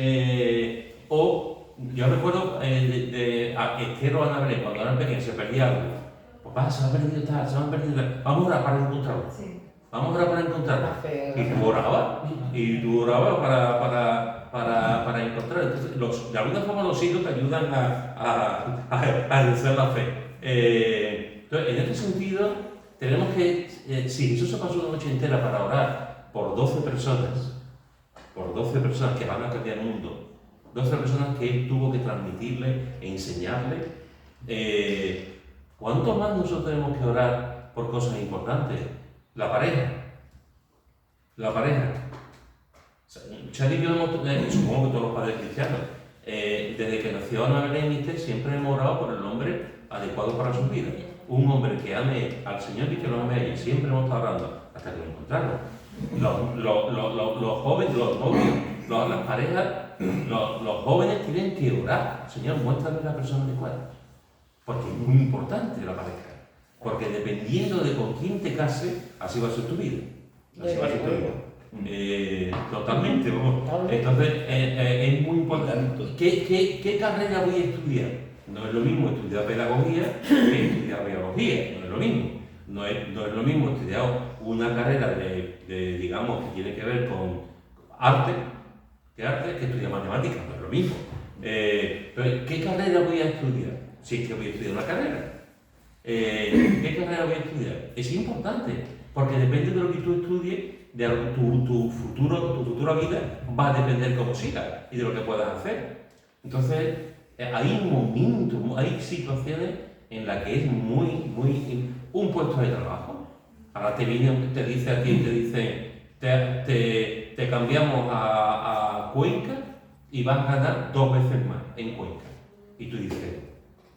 yo recuerdo de Esther o Ana Belén, cuando eran pequeños, se perdía algo. Papá, se me ha perdido tal, se me ha perdido tal. Vamos a orar para encontrarlo. Sí. Vamos a orar para encontrarlo. Y tú orabas para encontrarlo. Entonces, de alguna forma los hijos te ayudan a ejercer la fe. Entonces, en este sentido, tenemos que, si Jesús se pasó una noche entera para orar por 12 personas, que van a cambiar el mundo, 12 personas que Él tuvo que transmitirle e enseñarle, ¿cuánto más nosotros tenemos que orar por cosas importantes? La pareja. Chari y yo supongo que todos los padres cristianos, desde que nació Ana Belén Mister, siempre hemos orado por el hombre adecuado para su vida. Un hombre que ame al Señor y que lo ame a ella. Siempre hemos estado orando hasta que lo encontramos. Los jóvenes, los novios, las parejas, los jóvenes tienen que orar. Señor, muéstrame la persona adecuada. Porque es muy importante la pareja. Porque dependiendo de con quién te cases, así va a ser tu vida. Así va a ser tu vida. Totalmente. Entonces, es muy importante. ¿Qué carrera voy a estudiar? No es lo mismo estudiar pedagogía que estudiar biología. No es lo mismo. No es lo mismo estudiar una carrera digamos, que tiene que ver con arte, que estudiar matemáticas. No es lo mismo. Entonces, ¿qué carrera voy a estudiar? Si es que voy a estudiar una carrera. ¿Qué carrera voy a estudiar? Es importante, porque depende de lo que tú estudies, de tu futura vida va a depender cómo sigas y de lo que puedas hacer. Entonces, hay momentos, hay situaciones en las que es muy un puesto de trabajo. Ahora te dice a ti, te cambiamos a Cuenca y vas a ganar 2 veces más en Cuenca. Y tú dices,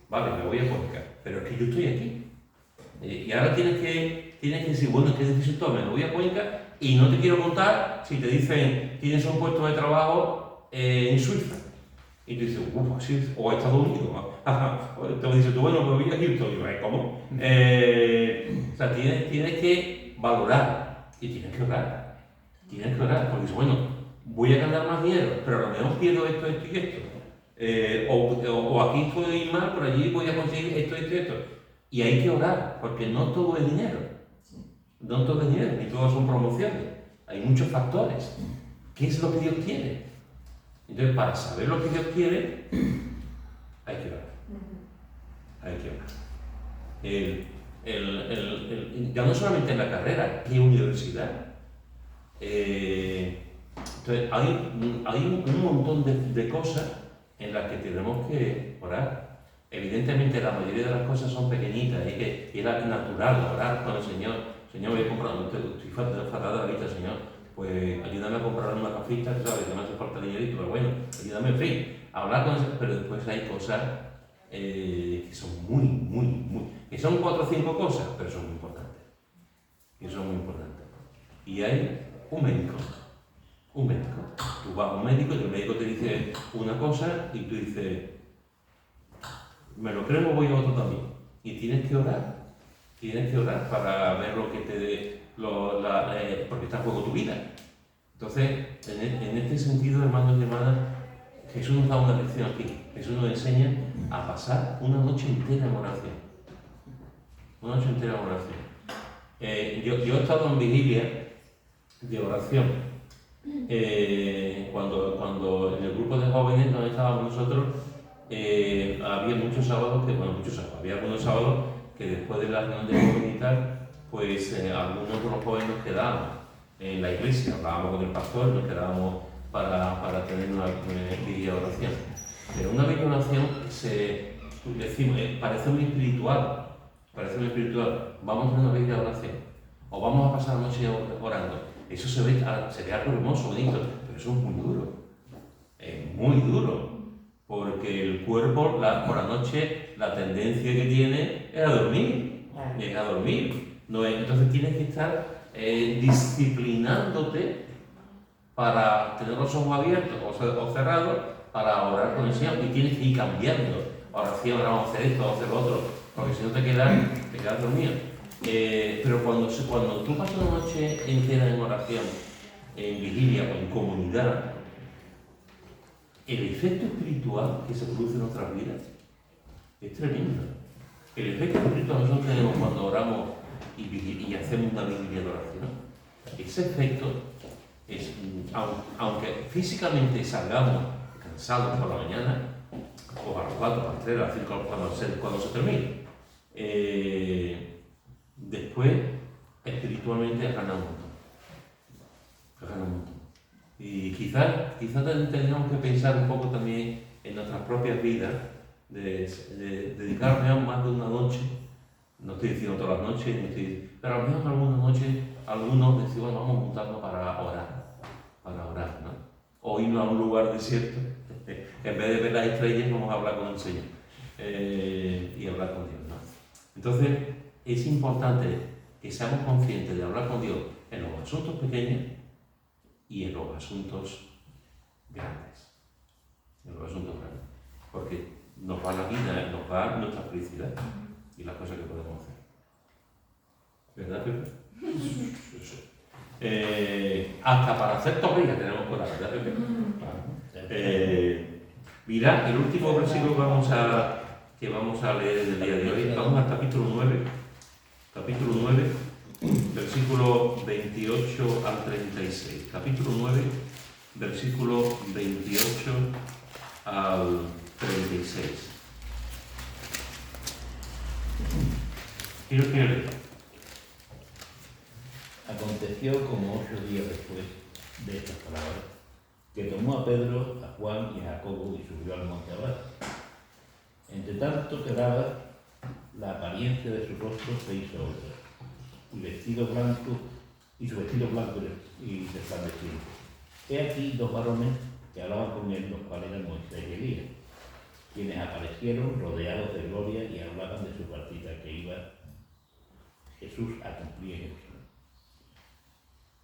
vale, me voy a Cuenca, pero es que yo estoy aquí. Y ahora tienes que decir, bueno, ¿qué decisión tomas? Me voy a Cuenca y no te quiero contar si te dicen, tienes un puesto de trabajo en Suiza. Y tú dices, sí, o a Estados Unidos. Te dices tú, bueno, pues voy a Houston. Y ¿cómo? O sea, tienes que valorar y tienes que orar. Tienes que orar, porque dices, bueno, voy a ganar más dinero, pero a lo mejor pierdo esto y esto. O aquí estoy mal, pero allí voy a conseguir esto. Y hay que orar, porque no todo es dinero. No todo es dinero, ni todo son promociones. Hay muchos factores. ¿Qué es lo que Dios quiere? Entonces, para saber lo que Dios quiere, hay que orar. Hay que orar. Ya no solamente en la carrera, ¿qué universidad? Entonces, hay un montón de cosas en las que tenemos que orar. Evidentemente, la mayoría de las cosas son pequeñitas y es natural orar con el Señor. Señor, voy a comprar, estoy fatal de la vista, Señor. Pues ayúdame a comprar una cafita, ¿sabes? Que me hace falta dinerito, pero bueno, ayúdame, en fin, a hablar con eso. Pero después hay cosas que son que son 4 o 5 cosas, pero son muy importantes. Y hay un médico. Tú vas a un médico y el médico te dice una cosa y tú dices, me lo creo o voy a otro también. Y tienes que orar para ver lo que te dé, porque está en juego tu vida. Entonces, en este sentido, hermanos y hermanas, Jesús nos da una lección aquí. Jesús nos enseña a pasar una noche entera en oración. Yo he estado en vigilia de oración. Cuando en el grupo de jóvenes donde estábamos nosotros, había muchos sábados había algunos sábados que después de la reunión de jóvenes y tal, pues algunos de los jóvenes nos quedábamos en la iglesia, hablábamos con el pastor, nos quedábamos para tener una vigilia de oración. Pero una vigilia de oración parece muy espiritual, vamos a tener una vigilia de oración, o vamos a pasar la noche orando. Eso se ve algo hermoso, bonito, pero eso es muy duro, porque el cuerpo por la noche la tendencia que tiene es a dormir. Entonces tienes que estar disciplinándote para tener los ojos abiertos o cerrados para orar con el Señor, y tienes que ir cambiando. Oración, ahora vamos a hacer esto, vamos a hacer lo otro, porque si no te quedas dormido. Pero cuando tú pasas una noche entera en oración, en vigilia o en comunidad, el efecto espiritual que se produce en nuestras vidas es tremendo. El efecto espiritual que nosotros tenemos cuando oramos y hacemos una vigilia de oración, ese efecto es, aunque físicamente salgamos cansados por la mañana, o a las 4, a las 3, a las 5, cuando se termine, después espiritualmente ganamos un montón. Y quizás tendríamos que pensar un poco también en nuestras propias vidas, de dedicarnos más de una noche, no estoy diciendo todas las noches, pero al menos algunas noches, algunos decimos, vamos a juntarnos para orar, ¿no? o irnos a un lugar desierto, en vez de ver las estrellas vamos a hablar con el Señor y hablar con Dios, ¿no? Entonces es importante que seamos conscientes de hablar con Dios en los asuntos pequeños y en los asuntos grandes. En los asuntos grandes. Porque nos va la vida, nos va nuestra felicidad y las cosas que podemos hacer. ¿Verdad, Pepe? Hasta para hacer torrillas tenemos por la verdad, Pepe. Mira, el último versículo que vamos a leer en el día de hoy, vamos al capítulo 9, versículo 28 al 36. Capítulo 9, versículo 28 al 36. Quiero leer. Aconteció como 8 días después de estas palabras, que tomó a Pedro, a Juan y a Jacobo y subió al monte a orar. Entre tanto que oraba, la apariencia de su rostro se hizo otra, y su vestido blanco y resplandeciente. He aquí 2 varones que hablaban con él, los cuales eran Moisés y Elías, quienes aparecieron rodeados de gloria y hablaban de su partida que iba Jesús a cumplir en Jerusalén.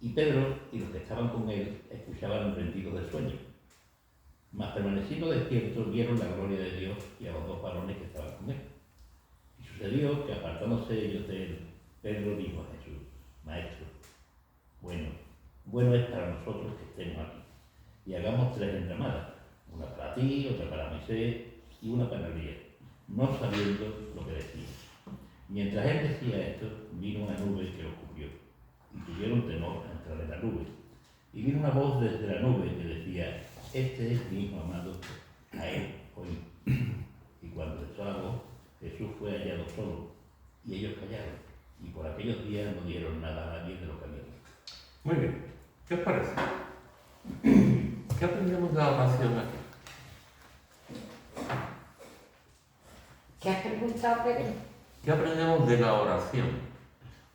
Y Pedro y los que estaban con él escuchaban rendidos de sueño. Mas permaneciendo despiertos vieron la gloria de Dios y a los 2 varones que estaban con él. Y sucedió que apartándose ellos de él, Pedro dijo a Jesús: Maestro, bueno es para nosotros que estemos aquí, y hagamos 3 enramadas, una para ti, otra para Moisés y una para Elías, no sabiendo lo que decía. Mientras él decía esto, vino una nube que los cubrió, y tuvieron temor a entrar en la nube. Y vino una voz desde la nube que decía: Este es mi Hijo amado, a él oí. Y cuando cesó la voz, Jesús fue hallado solo, y ellos callaron, y por aquellos días no dieron nada a nadie de lo que había visto. Muy bien, ¿qué os parece? ¿Qué aprendemos de la oración aquí? ¿Qué has preguntado, Pedro? ¿Qué aprendemos de la oración?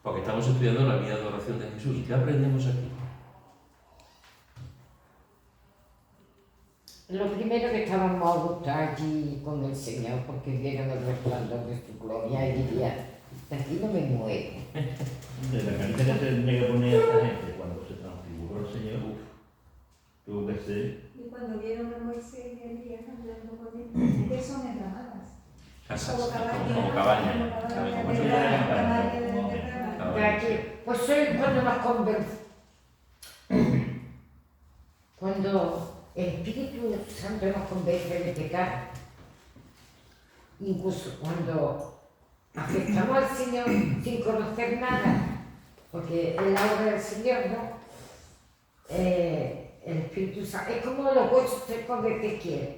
Porque estamos estudiando la vida de oración de Jesús. ¿Qué aprendemos aquí? Lo primero que estábamos a gusto allí con el Señor, porque vieron el resplandor de su gloria y diría: de aquí no me muevo. De la carita que se tenía que poner a esta gente cuando se transfiguró el Señor, tuvo que ser. Y cuando vieron a Moisés y Elías hablando con él, ¿qué son enramadas? Casas, Como como cabaña. De aquí, pues soy cuando nos convertimos. Cuando el Espíritu Santo nos convence de pecar, incluso cuando aceptamos al Señor sin conocer nada, porque es la obra del Señor, ¿no? El Espíritu Santo es como los huesos secos de Ezequiel,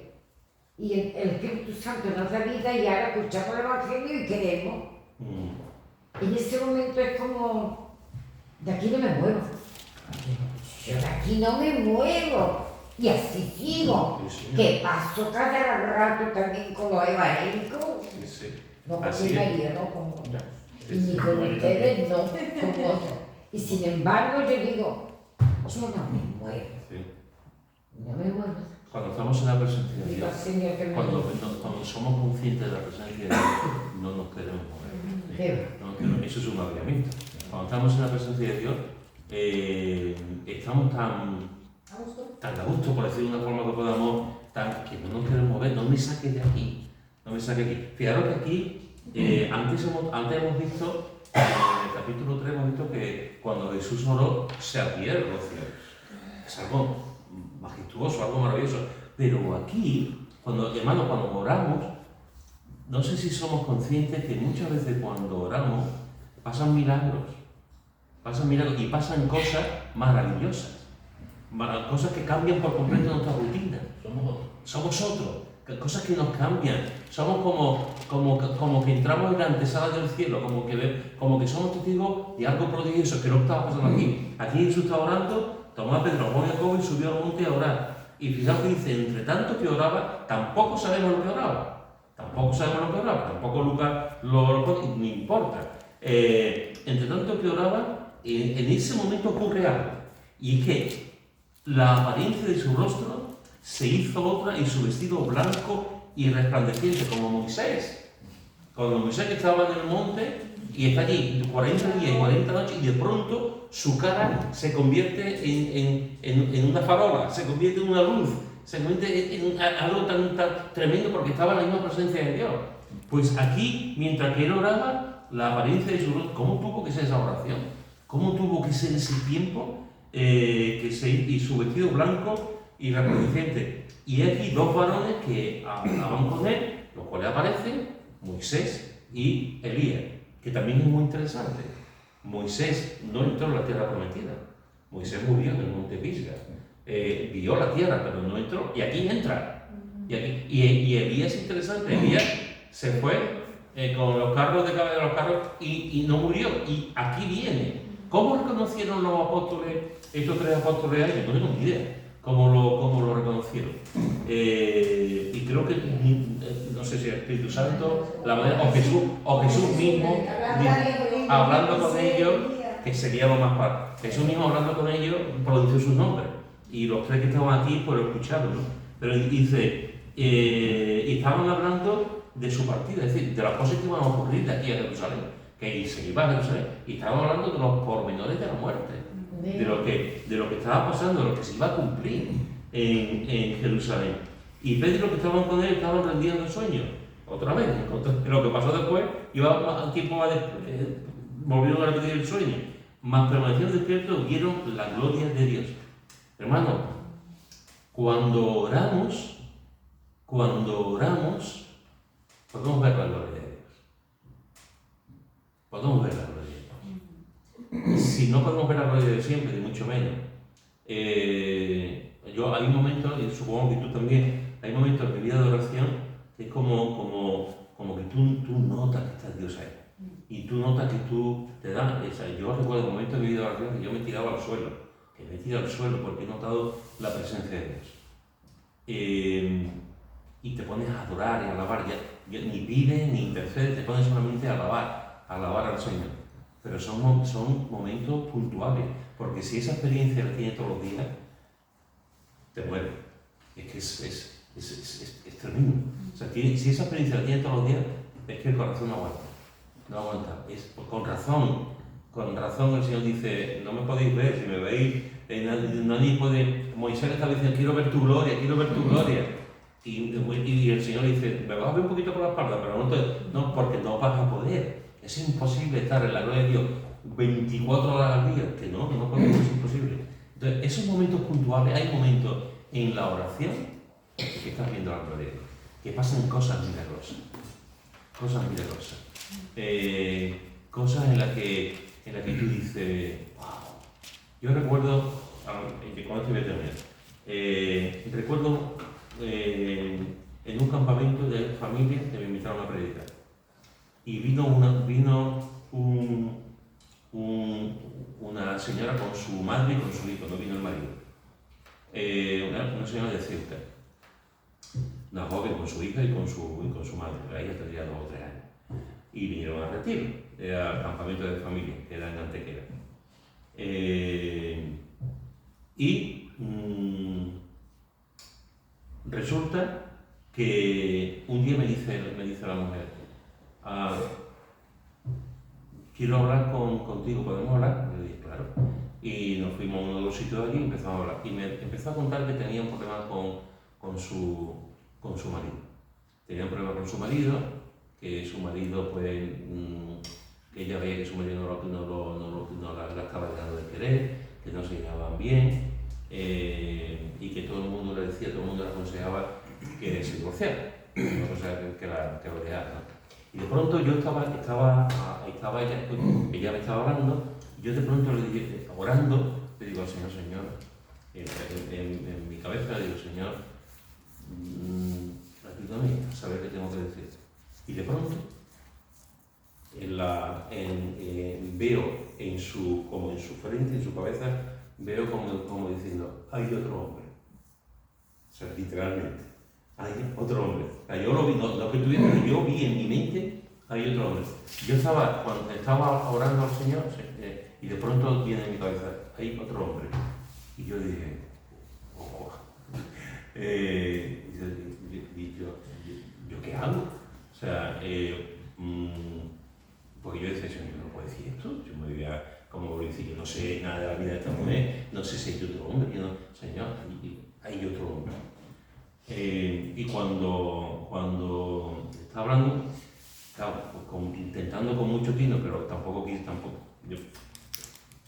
y el Espíritu Santo nos da vida y ahora escuchamos el Evangelio y queremos. En ese momento es como: de aquí no me muevo, yo de aquí no me muevo. Y así sigo, que paso cada rato también con los evangélicos, no con mi marido, no con otros, y ni con ustedes, no con otros. Y sin embargo yo digo: yo no me muevo, no me muevo. Cuando estamos en la presencia de Dios, Señor, que cuando somos conscientes de la presencia de Dios, no nos queremos mover. Eso es un abriamiento. Cuando estamos en la presencia de Dios, estamos tan a gusto, por decirlo de una forma que podamos, que no nos queremos mover. No me saques de aquí, no me saques de aquí. Fijaros que aquí, antes hemos visto, en el capítulo 3 hemos visto que cuando Jesús oró, se abrió el rocío. Es algo majestuoso, algo maravilloso. Pero aquí, cuando oramos, no sé si somos conscientes que muchas veces cuando oramos pasan milagros y pasan cosas maravillosas. Cosas que cambian por completo nuestra rutina. Somos otros. Cosas que nos cambian. Somos como que entramos en la antesala del cielo, como que somos testigos de algo prodigioso que no estaba pasando aquí. Aquí Jesús estaba orando, tomó a Pedro, Juan y Jacobo y subió al monte a orar. Y fijaos que dice: entre tanto que oraba, tampoco sabemos lo que oraba. Tampoco Lucas lo pone, ni importa. Entre tanto que oraba, en ese momento ocurre algo. Y es que la apariencia de su rostro se hizo otra y su vestido blanco y resplandeciente, como Moisés. Cuando Moisés estaba en el monte y está allí 40 días y 40 noches y de pronto su cara se convierte en una farola, se convierte en una luz, se convierte en algo tan tremendo porque estaba en la misma presencia de Dios. Pues aquí, mientras que él oraba, la apariencia de su rostro, ¿cómo tuvo que ser esa oración? ¿Cómo tuvo que ser ese tiempo y su vestido blanco y resplandeciente? Y hay aquí dos varones que hablaban con él, los cuales aparecen, Moisés y Elías, que también es muy interesante. Moisés no entró en la tierra prometida. Moisés murió en el monte Pisga. Vio la tierra, pero no entró. Y aquí entra. Y Elías es interesante. Elías se fue con los carros de cabeza de los carros y no murió. Y aquí viene. ¿Cómo reconocieron los apóstoles, estos tres apóstoles ahí? No tengo ni idea cómo lo reconocieron. Y creo que, no sé si el Espíritu Santo, la manera, o Jesús mismo, hablando con ellos, que sería lo más fácil. Jesús mismo hablando con ellos, pronunció sus nombres. Y los tres que estaban aquí, pues lo escucharon, ¿no? Pero dice, y estaban hablando de su partida, es decir, de las cosas que iban a ocurrir de aquí a Jerusalén, que se iba a Jerusalén, y estaban hablando de los pormenores de la muerte, de lo que estaba pasando, de lo que se iba a cumplir en Jerusalén. Y Pedro, que estaban con él, estaban rendiendo el sueño, otra vez. Lo que pasó después, volvieron a repetir el sueño, mas permanecieron despiertos, vieron la gloria de Dios. Hermano, cuando oramos, podemos ver la gloria de Dios. Podemos ver la gloria de Dios. Si no podemos ver la gloria de Dios siempre, ni mucho menos. Hay momentos, y supongo que tú también, hay momentos en mi vida de oración que es como que tú notas que está Dios ahí. Y tú notas que tú te das. Yo recuerdo momentos de mi vida de oración que yo me tiraba al suelo. Porque he notado la presencia de Dios. Y te pones a adorar y a alabar, ni pides ni intercedes, te pones solamente a alabar al Señor. Pero son momentos puntuales, porque si esa experiencia la tienes todos los días, te mueres. Es que es tremendo. O sea, si esa experiencia la tienes todos los días, es que el corazón no aguanta. Con razón el Señor dice, no me podéis ver, si me veis, nadie puede. Moisés le está diciendo, quiero ver tu gloria. Y el Señor dice, me vas a ver un poquito por la espalda, pero no, porque no vas a poder. Es imposible estar en la gloria de Dios 24 horas al día, que no podemos, es imposible. Entonces, esos momentos puntuales, hay momentos en la oración que estás viendo la gloria de Dios, que pasan cosas milagrosas. Cosas en las que tú dices, wow. Yo recuerdo, con esto voy a terminar, recuerdo en un campamento de familia que me invitaron a predicar. Y vino una señora con su madre y con su hijo, no vino el marido. Una señora de Ceuta, una joven con su hija y con su madre, ella tendría 2 o 3 años. Y vinieron a retiro, al campamento de familia, que era en Antequera. Resulta que un día me dice la mujer, quiero hablar contigo, ¿podemos hablar? Le dije, claro. Y nos fuimos a uno de los sitios de allí y empezamos a hablar. Y me empezó a contar que tenía un problema con su marido. Tenía un problema con su marido, que su marido, pues, que ella veía que su marido no la estaba dejando de querer, que no se llevaban bien, y que todo el mundo le decía, todo el mundo le aconsejaba que se divorciara, o sea, que lo dejara, ¿no? Y de pronto yo estaba ella me estaba hablando, y yo de pronto le dije, orando, le digo al Señor, en mi cabeza le digo, Señor, ayúdame a saber qué tengo que decir. Y de pronto, veo como en su frente, en su cabeza, veo como diciendo, hay otro hombre. O sea, literalmente, hay otro hombre. O sea, yo lo vi, no que tuviera, pero yo vi en mi mente, hay otro hombre. Yo cuando estaba orando al Señor, y de pronto viene en mi cabeza, hay otro hombre. Y yo dije, Y yo ¿qué hago? O sea, porque yo decía, yo no puedo decir esto, yo me voy a, como voy a decir, yo no sé nada de la vida de esta mujer, no sé si hay otro hombre, yo no, señor, hay otro hombre. Y cuando está hablando, claro, intentando con mucho tino, pero tampoco yo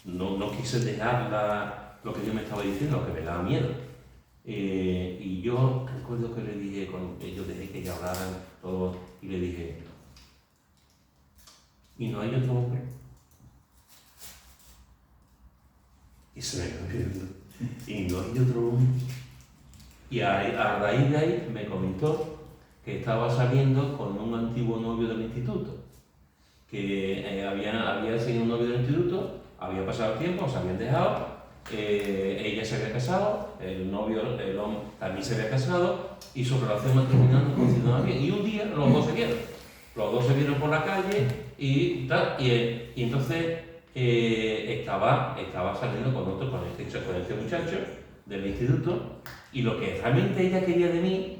no quise dejar lo que yo me estaba diciendo, lo que me daba miedo. Y yo recuerdo que le dije, cuando yo dejé que ella hablaran todo, y le dije, ¿y no hay otro hombre? Y se me quedó viendo, y no hay otro hombre. Y a raíz de ahí me comentó que estaba saliendo con un antiguo novio del instituto, que había sido un novio del instituto, había pasado el tiempo, se habían dejado, ella se había casado, el hombre también se había casado, y su relación matrimonial no funcionaba bien. Y un día los dos se vieron por la calle y tal, y entonces estaba saliendo con este muchacho del instituto, y lo que realmente ella quería de mí,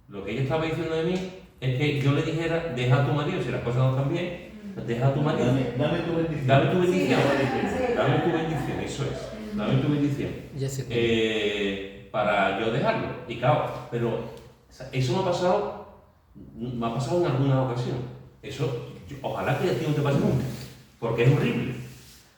lo que ella estaba diciendo de mí, es que yo le dijera, deja a tu marido, si las cosas no están bien, deja a tu marido. Dame tu bendición. Dame tu bendición. Sí. Dame tu bendición, eso es. Dame tu bendición. Ya sé Para yo dejarlo. Y claro, pero eso me ha pasado en alguna ocasión. Eso, ojalá que a ti no te pase nunca, porque es horrible.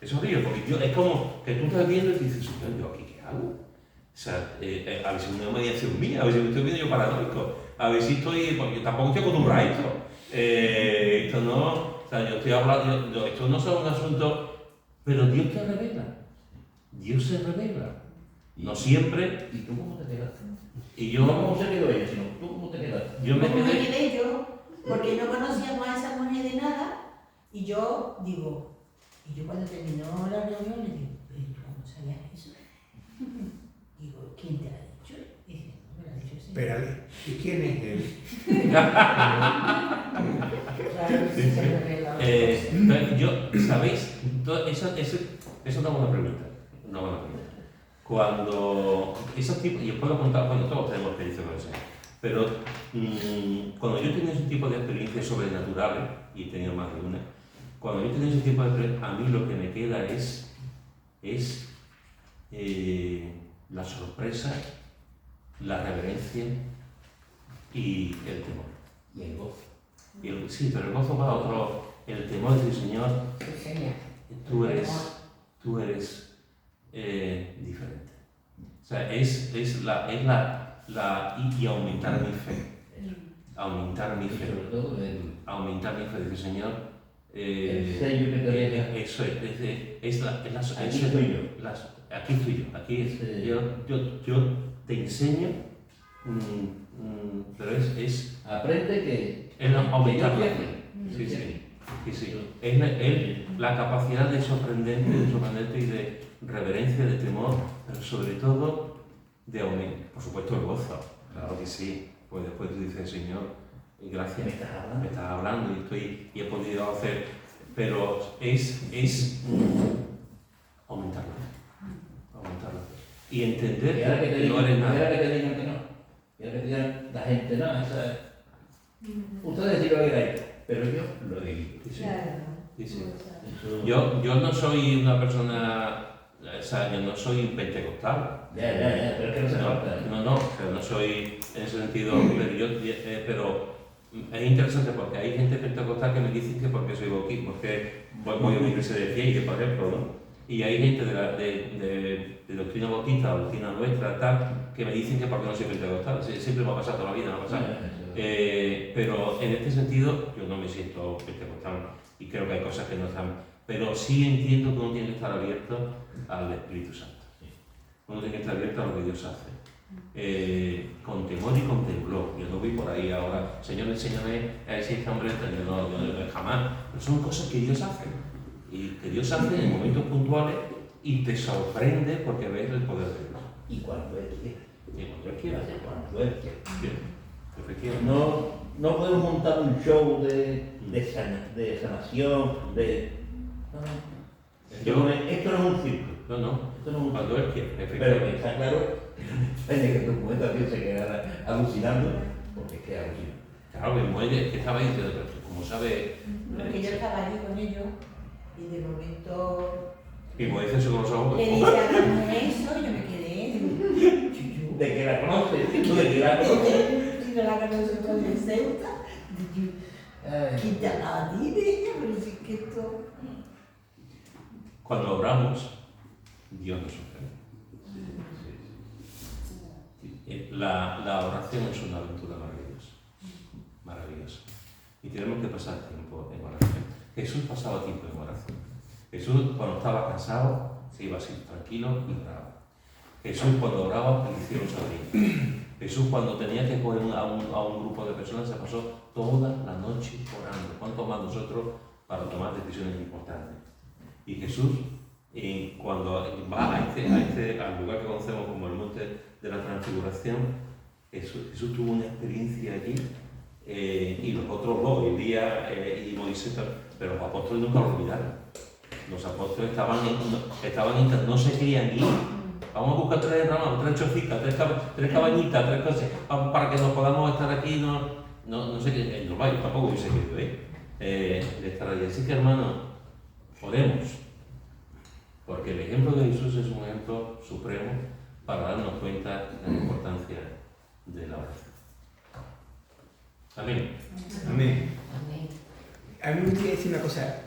Es horrible, porque es como que tú estás viendo y te dices, ¿yo aquí qué hago? O sea, a ver si es una mediación mía, a ver si me estoy viendo yo paranoico, a ver si estoy, porque yo tampoco estoy acostumbrado a esto. Esto no, o sea, yo estoy hablando, esto no es un asunto, pero Dios te revela, Dios se revela, no siempre. ¿Y tú cómo te quedaste? Y yo, no cómo se quedó ella, sino tú cómo te quedaste. Yo me ¿Cómo me quedé, quedé yo? Porque no conocíamos a esa mujer de nada, y yo digo, y yo cuando terminó la reunión le digo, ¿pero tú cómo sabías eso? Digo, ¿quién te lo ha dicho? Y dice, no, me lo ha dicho el Señor. Espérale, ¿y quién es él? Claro, sí se revela las cosas. yo, ¿sabéis? Eso es una buena pregunta. Cuando esos tipos, y os puedo contar, cuando todos tenemos experiencias con eso, pero cuando yo he tenido ese tipo de experiencias sobrenaturales, y he tenido más de una, cuando yo he tenido ese tipo de experiencias, a mí lo que me queda es la sorpresa, la reverencia y el temor. Y el gozo. Sí, pero el gozo va a otro, el temor de decir, Señor, Sí, señor. tú eres diferente. O sea, y aumentar mi fe. Aumentar mi Y fe. sobre todo Aumentar mi fe. Decir, Señor, el sello que te deja. eso es. Aquí estoy yo. Aquí estoy yo. Aquí Sí. yo te enseño, pero es Aprende que. aumentar que la yo fe. estoy Sí, aquí. sí. Es la capacidad de sorprenderte y de reverencia, de temor, pero sobre todo de aumento. Por supuesto, el gozo. Claro que sí. Pues después tú dices, Señor, gracias. Me estás hablando. Y he podido hacer. Pero es aumentar la fe. Aumentar la fe. Y entender Y ahora que te que digan, no eres y ahora nada. que te digan que no. Y ahora que te digan la gente, no, esa es. Ustedes sí lo digáis, pero yo lo digo. Sí, Claro. sí, sí. Eso- Yo no soy una persona, o sea, yo no soy un pentecostal. Ya, pero es que no se falta. No, pero no soy en ese sentido, pero es interesante porque hay gente pentecostal que me dice que porque soy bautista, porque voy a una iglesia de Fiel, por ejemplo, ¿no? Y hay gente de doctrina bautista, doctrina nuestra, tal, que me dicen que porque no soy pentecostal. Siempre me ha pasado toda la vida, me ha pasado. Pero en este sentido, yo no me siento pentecostal y creo que hay cosas que no están. Pero sí entiendo que uno tiene que estar abierto al Espíritu Santo. Uno tiene que estar abierto a lo que Dios hace. Con temor y con temblor. Yo no voy por ahí ahora, Señor, enséñame a ver si este hombre no, jamás. Pero son cosas que Dios hace. Y que Dios hace en momentos puntuales y te sorprende porque ves el poder de Dios. Y cuando Él quiera. Y cuando Él quiera. Cuando Él quiera. Efectivamente. No podemos montar un show de sanación, de... No. Esto no es un circo. No. Esto no es un Cuando circo. Él quiere, Pero efectivamente. está claro Tiene que tu poeta se quedara alucinando, porque es que alucina. Claro, el muelle que estaba ahí, pero como sabe. Porque yo estaba allí con ellos y de momento Y como dice eso con los ojos. le dije a Ramón eso y yo me quedé. De que la conoces, de que la conoces. Y no la conozco con el Ceuta. ¿Quién te hablaba a ti de ella? Pero sí que esto. Cuando oramos, Dios nos ofrece. La oración es una aventura maravillosa. Maravillosa. Y tenemos que pasar tiempo en oración. Jesús pasaba tiempo en oración. Jesús, cuando estaba cansado, se iba así tranquilo y oraba. Jesús, cuando oraba, el cielo se abría. Jesús, cuando tenía que coger a un grupo de personas, se pasó toda la noche orando. ¿Cuánto más nosotros para tomar decisiones importantes? Y Jesús, cuando va al lugar que conocemos como el monte de la transfiguración, Jesús tuvo una experiencia allí, y los otros dos, Elías y Moisés, pero los apóstoles nunca lo olvidaron. Los apóstoles no se querían ir. Vamos a buscar 3 ramas, 3 chocitas, 3 cabañitas, 3 cosas, para que nos podamos estar aquí. No sé qué, no vaya, tampoco hubiese querido de estar allí. Así que, hermanos, oremos, porque el ejemplo de Jesús es un ejemplo supremo para darnos cuenta de la importancia de la oración. Amén. Amén. Amén. A mí me gustaría decir una cosa.